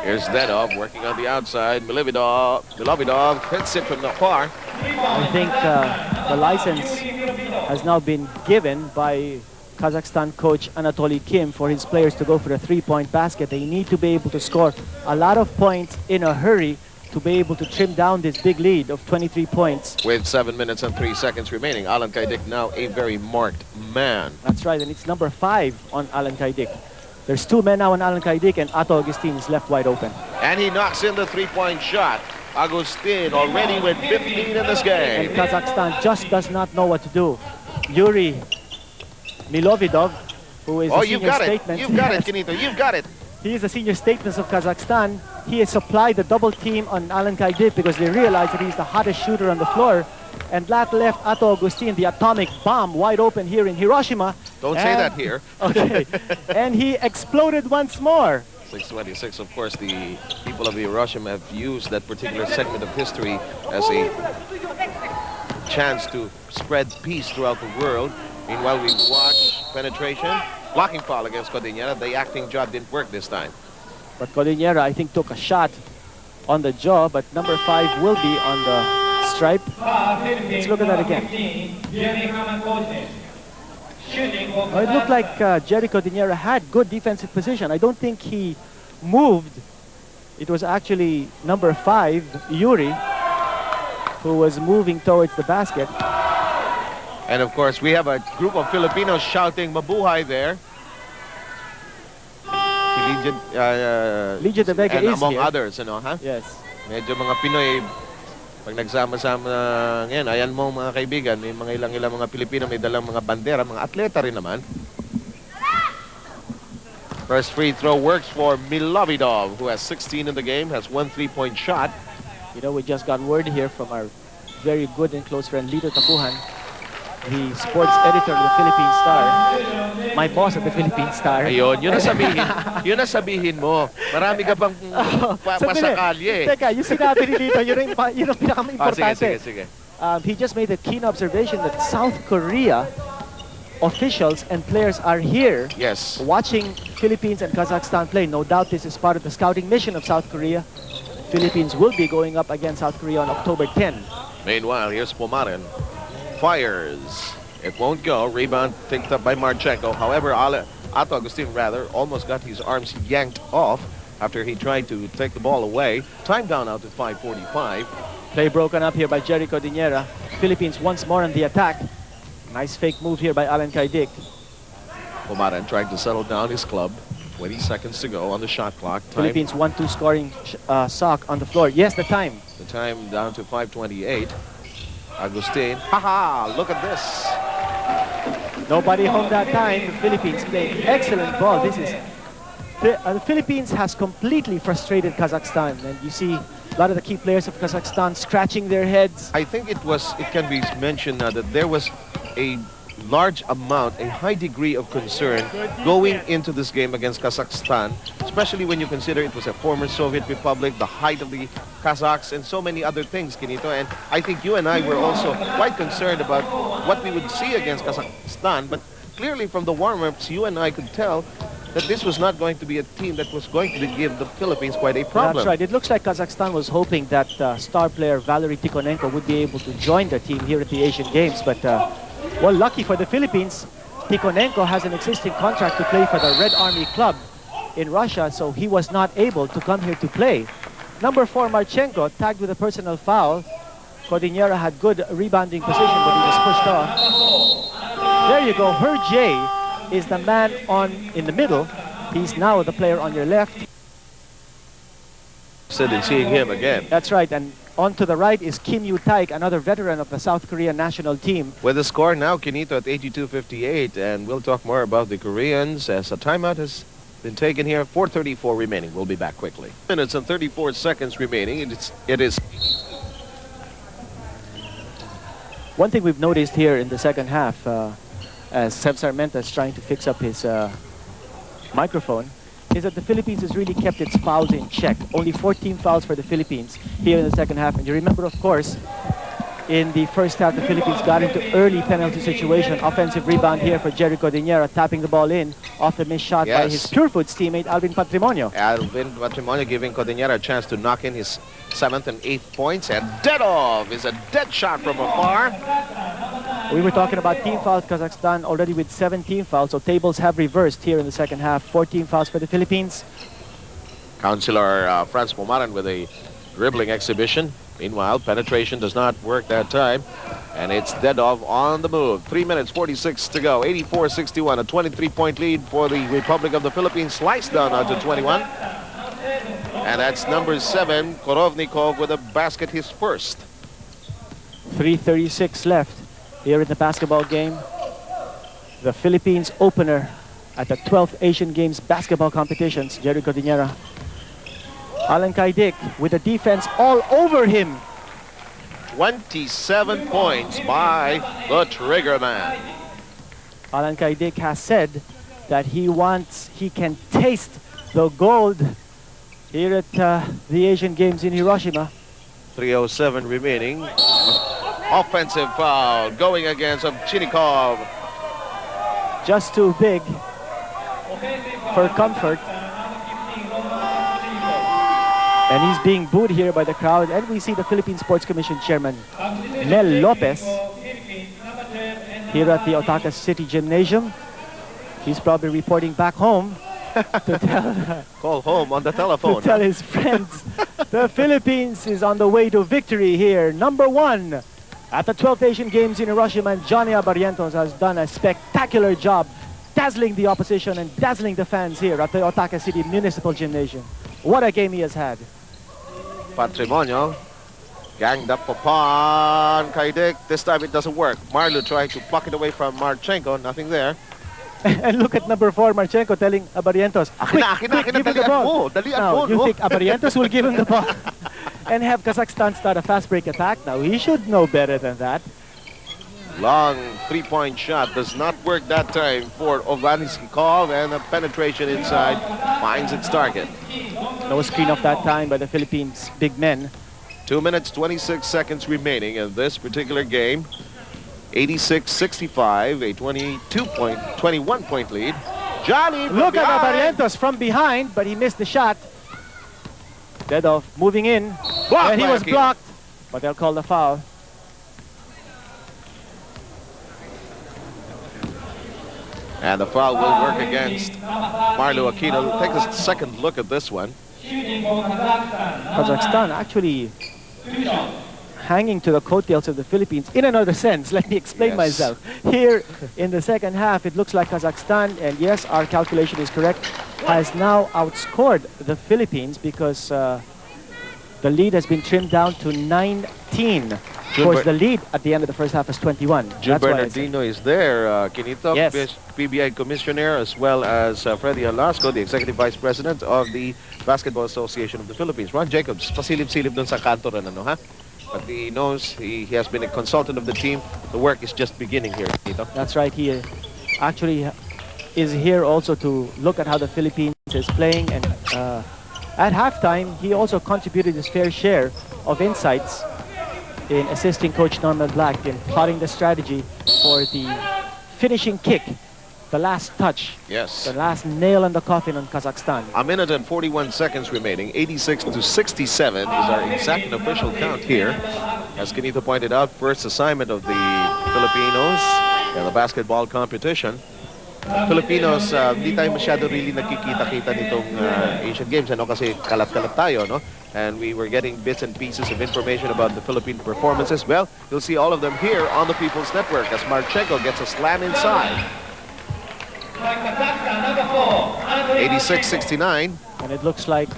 Here's Dedov working on the outside. Milovidov hits it from the far. I think the license has now been given by Kazakhstan coach Anatoly Kim for his players to go for the 3-point basket. They need to be able to score a lot of points in a hurry to be able to trim down this big lead of 23 points. With 7 minutes and 3 seconds remaining, Allan Caidic now a very marked man. That's right, and it's number 5 on Allan Caidic. There's 2 men now on Allan Caidic, and Ato Agustin is left wide open. And he knocks in the 3-point shot. Agustin already with 15 in this game. And Kazakhstan just does not know what to do. Yuri Milovidov, who is a senior statement. You've got it, Quinito. You've got it. He is the senior statement of Kazakhstan. He has supplied the double team on Allan Caidic because they realize that he's the hottest shooter on the floor. And that left Ato Agustin, the atomic bomb, wide open here in Hiroshima. Don't say that here. Okay. And he exploded once more. 6:26, of course, the people of Hiroshima have used that particular segment of history as a chance to spread peace throughout the world. Meanwhile, we watch penetration. Blocking foul against Codiñera. The acting job didn't work this time. But Codiñera, I think, took a shot on the jaw, but number 5 will be on the stripe. Let's look at that again. It looked like Jerry Codiñera had good defensive position. I don't think he moved. It was actually number 5, Yuri, who was moving towards the basket. And of course, we have a group of Filipinos shouting "Mabuhay" there. Legion de Vega and is among here. Others, you know, huh? Yes. Medyo mga Pinoy, pag nagsama-sama ngayon, ayan mo mga kaibigan, may mga ilang mga Pilipino, may dalang mga bandera, mga atleta rin naman. First free throw works for Milovidov, who has 16 in the game, has 1 3-point shot. You know, we just got word here from our very good and close friend, Lito Tapuhan, the sports editor of the Philippine Star, my boss at the Philippine Star. Ayun, yun na sabihin mo. Marami ka pang pasakalye. Teka, yung sinabi ni Lito, yun ang pinaka-importante. Sige. He just made a keen observation that South Korea officials and players are here watching Philippines and Kazakhstan play. No doubt this is part of the scouting mission of South Korea. Philippines will be going up against South Korea on October 10. Meanwhile, here's Pumaren. Fires. It won't go. Rebound picked up by Marchenko. However, Ato Agustin almost got his arms yanked off after he tried to take the ball away. Time down out to 5:45. Play broken up here by Jerry Codiñera. Philippines once more on the attack. Nice fake move here by Allan Caidic. Pumaren trying to settle down his club. 20 seconds to go on the shot clock. Time, Philippines 1-2 scoring sock on the floor. Yes, the time. the time down to 5:28. Agustin. Haha, look at this. Nobody home that time. The Philippines played excellent ball. This is the Philippines has completely frustrated Kazakhstan, and you see a lot of the key players of Kazakhstan scratching their heads. I think it can be mentioned now that there was a large amount, a high degree of concern going into this game against Kazakhstan, especially when you consider it was a former Soviet republic, the height of the Kazakhs, and so many other things, Kinito. And I think you and I were also quite concerned about what we would see against Kazakhstan, but clearly from the warm-ups, you and I could tell that this was not going to be a team that was going to give the Philippines quite a problem. That's right. It looks like Kazakhstan was hoping that star player Valery Tikhonenko would be able to join the team here at the Asian Games, but well, lucky for the Philippines, Tikhonenko has an existing contract to play for the Red Army Club in Russia, so he was not able to come here to play. Number 4, Marchenko, tagged with a personal foul. Codiñera had good rebounding position, but he was pushed off. There you go. Herjay is the man in the middle. He's now the player on your left. Interested in seeing him again. That's right, and on to the right is Kim Yu-taik, another veteran of the South Korean national team. With the score now, Kinito, at 82-58, and we'll talk more about the Koreans as a timeout has been taken here. 4:34 remaining. We'll be back quickly. Minutes and 34 seconds remaining. It is. One thing we've noticed here in the second half, as Seb Sarmenta is trying to fix up his microphone, is that the Philippines has really kept its fouls in check. Only 14 fouls for the Philippines here in the second half. And you remember, of course, in the first half, the Philippines got into early penalty situation. Offensive rebound here for Jerry Codiñera, tapping the ball in off the missed shot by his Pure Foods teammate, Alvin Patrimonio. Alvin Patrimonio giving Codiñera a chance to knock in his 7th and 8th points. And dead off is a dead shot from afar. We were talking about team fouls. Kazakhstan already with 17 fouls, so tables have reversed here in the second half. 14 fouls for the Philippines. Counselor Franz Pumaren with a dribbling exhibition. Meanwhile, penetration does not work that time, and it's dead off on the move. 3 minutes, 46 to go. 84-61, a 23-point lead for the Republic of the Philippines. Sliced down onto 21. And that's number 7, Korovnikov, with a basket, his first. 3:36 left here in the basketball game. The Philippines opener at the 12th Asian Games basketball competitions, Jerry Codiñera. Allan Caidic with the defense all over him. 27 points by the trigger man. Allan Caidic has said that he can taste the gold here at the Asian Games in Hiroshima. 3:07 remaining. Offensive foul going against Ovchinikov. Just too big for comfort. And he's being booed here by the crowd. And we see the Philippine Sports Commission Chairman, Mel Lopez, here at the Otaka City Gymnasium. He's probably reporting back home to tell, Call home on the telephone. to tell his friends the Philippines is on the way to victory here. Number 1 at the 12th Asian Games in Hiroshima, and Johnny Abarrientos has done a spectacular job dazzling the opposition and dazzling the fans here at the Otaka City Municipal Gymnasium. What a game he has had. Patrimonio ganged up upon Caidic. This time it doesn't work. Marlou trying to pluck it away from Marchenko. Nothing there. And look at number 4, Marchenko, telling Abarrientos, quick, give him the ball. Now, you think Abarrientos will give him the ball and have Kazakhstan start a fast break attack? Now, he should know better than that. Long three-point shot does not work that time for Ovchinikov, and the penetration inside finds its target. No screen off that time by the Philippines big men. 2 minutes, 26 seconds remaining in this particular game. 86-65, a 21-point lead. Johnny, Look at Abarrientos from behind, but he missed the shot. Dead off, moving in. Blocked And he by was Aquino. blocked, but they'll call the foul. And the foul will work against Marlou Aquino. Take a second look at this one. Shooting for Kazakhstan. Kazakhstan actually hanging to the coattails of the Philippines in another sense. Let me explain Yes. myself. Here in the second half, it looks like Kazakhstan, and yes, our calculation is correct, has now outscored the Philippines because the lead has been trimmed down to 19. Of course, the lead at the end of the first half is 21. June That's why I said- Bernardino is there, Kinito, Yes. PBI Commissioner, as well as Freddy Alasco, the Executive Vice President of the Basketball Association of the Philippines. Ron Jacobs, pasilip-silip dun sa kanto rin, ano, ha? But he knows he has been a consultant of the team. The work is just beginning here, Kinito. That's right. He actually is here also to look at how the Philippines is playing. And at halftime, he also contributed his fair share of insights in assisting Coach Norman Black in plotting the strategy for the finishing kick, the last touch, Yes. the last nail in the coffin on Kazakhstan. A minute and 41 seconds remaining. 86-67 is our exact and official count here. As Kinito pointed out, first assignment of the Filipinos in the basketball competition. Filipinos, hindi tayo masyado really nakikita-kita nitong Asian Games, ano, kasi kalat-kalat tayo, no? And we were getting bits and pieces of information about the Philippine performances. Well, you'll see all of them here on the People's Network as Marchenko gets a slam inside. 86-69. And it looks like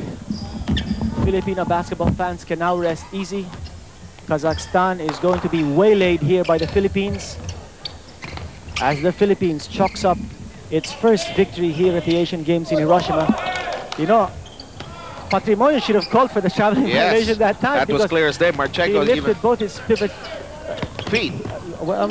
Filipino basketball fans can now rest easy. Kazakhstan is going to be waylaid here by the Philippines as the Philippines chalks up its first victory here at the Asian Games in Hiroshima. You know, Patrimonio should have called for the traveling violation that time. That was because clear as day. he Marchenko lifted even both his pivot. feet, Well,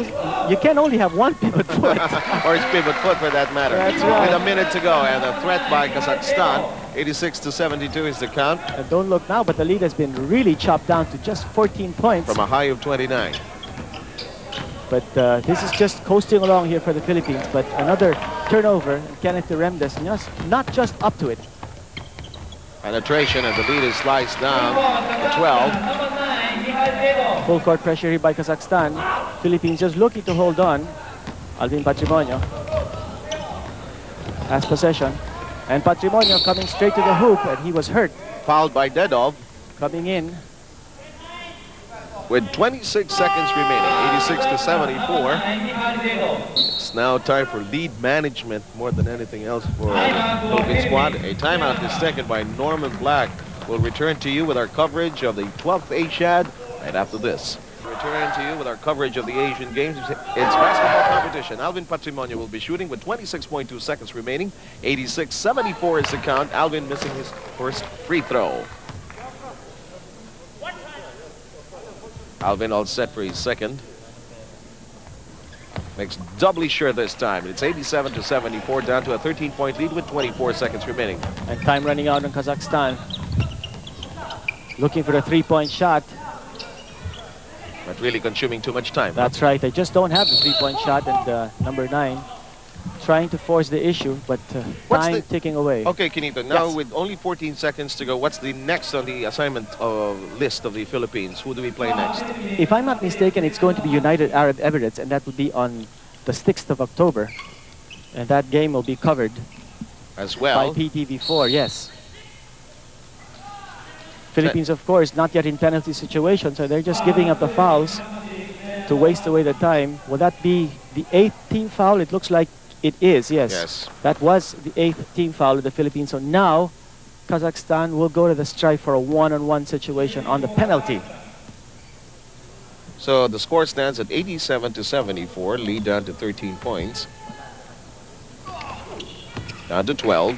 you can only have one pivot foot. or his pivot foot for that matter. That's right. With a minute to go, and a threat by Kazakhstan. 86-72 is the count And don't look now, but the lead has been really chopped down to just 14 points. from a high of 29. But this is just coasting along here for the Philippines. But another turnover, and Kenneth Duremdes not just up to it. Penetration, and the lead is sliced down to 12. Full court pressure here by Kazakhstan. Philippines just looking to hold on. Alvin Patrimonio has possession. And Patrimonio coming straight to the hoop, and he was hurt. Fouled by Dedov Coming in. with 26 seconds remaining. 86-74. It's now time for lead management more than anything else for the Philippine squad. A timeout is taken by Norman Black. We'll return to you with our coverage of the 12th ASIAD right after this. Return to you with our coverage of the Asian Games. It's basketball competition. Alvin Patrimonio will be shooting with 26.2 seconds remaining. 86-74 is the count. Alvin missing his first free throw. Alvin all set for his second. Makes doubly sure this time. It's 87-74, down to a 13-point lead with 24 seconds remaining. And time running out on Kazakhstan. Looking for a three-point shot. Not really consuming too much time. That's right. They just don't have the three-point shot. And number 9 trying to force the issue, but What's time the- ticking away. Okay, Kinito, now Yes. with only 14 seconds to go, what's the next on the assignment list of the Philippines? Who do we play next? If I'm not mistaken, it's going to be United Arab Emirates, and that would be on the 6th of October. And that game will be covered As by well. PTV4, yes. Philippines, of course, not yet in penalty situation, so they're just giving up the fouls to waste away the time. Will that be the 8th team foul? It looks like it is, yes. Yes. That was the 8th team foul of the Philippines. So now, Kazakhstan will go to the stripe for a one-on-one situation on the penalty. So the score stands at 87-74, lead down to 13 points. Down to 12.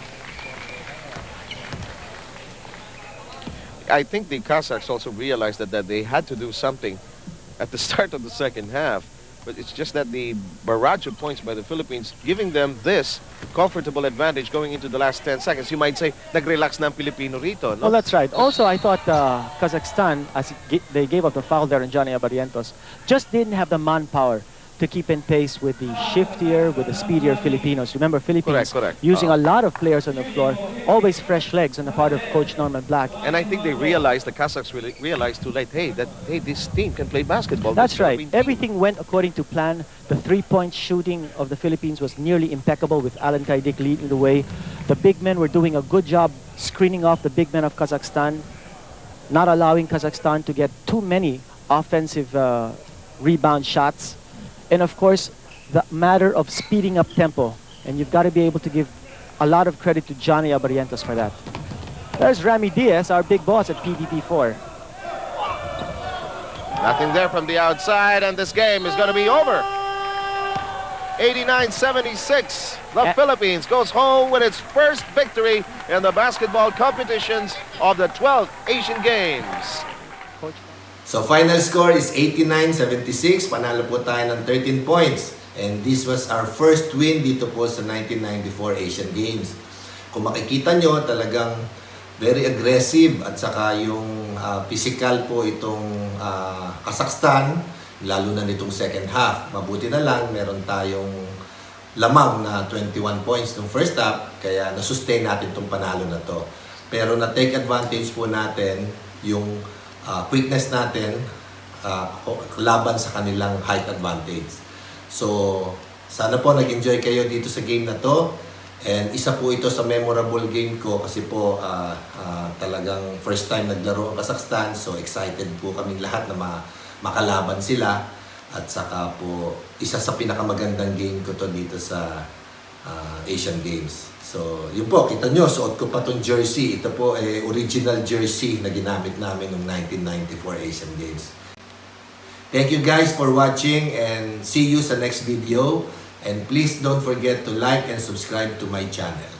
I think the Kazakhs also realized that they had to do something at the start of the second half. But it's just that the barrage of points by the Philippines giving them this comfortable advantage going into the last 10 seconds. You might say, nag-relax na ang Pilipino rito, no? Well, that's right. Also, I thought Kazakhstan, as they gave up the foul there on Johnny Abarrientos, just didn't have the manpower to keep in pace with the shiftier, with the speedier Filipinos. Remember, Philippines Correct. using a lot of players on the floor, always fresh legs on the part of Coach Norman Black. And I think they realized, the Kazakhs really realized too late, hey, this team can play basketball. That's This right. Philippine team. Everything went according to plan. The three-point shooting of the Philippines was nearly impeccable with Allan Caidic leading the way. The big men were doing a good job screening off the big men of Kazakhstan, not allowing Kazakhstan to get too many offensive rebound shots, and of course, the matter of speeding up tempo. And you've got to be able to give a lot of credit to Johnny Abarrientos for that. There's Rami Diaz, our big boss at PDP4. Nothing there from the outside, and this game is going to be over. 89-76. The Philippines goes home with its first victory in the basketball competitions of the 12th Asian Games. So final score is 89-76. Panalo po tayo ng 13 points. And this was our first win dito po sa 1994 Asian Games. Kung makikita nyo, talagang very aggressive at saka yung physical po itong Kazakhstan, lalo na nitong second half. Mabuti na lang, meron tayong lamang na 21 points nung first half, kaya nasustain natin itong panalo na to. Pero na-take advantage po natin yung quickness natin laban sa kanilang height advantage. So, sana po nag-enjoy kayo dito sa game na to. And isa po ito sa memorable game ko kasi po talagang first time naglaro ang Kazakhstan. So, excited po kaming lahat na makalaban sila. At saka po, isa sa pinakamagandang game ko to dito sa Asian Games. So, yun po, kita nyo, suot ko pa tong jersey. Ito po original jersey na ginamit namin noong 1994 Asian Games. Thank you guys for watching and see you sa next video. And please don't forget to like and subscribe to my channel.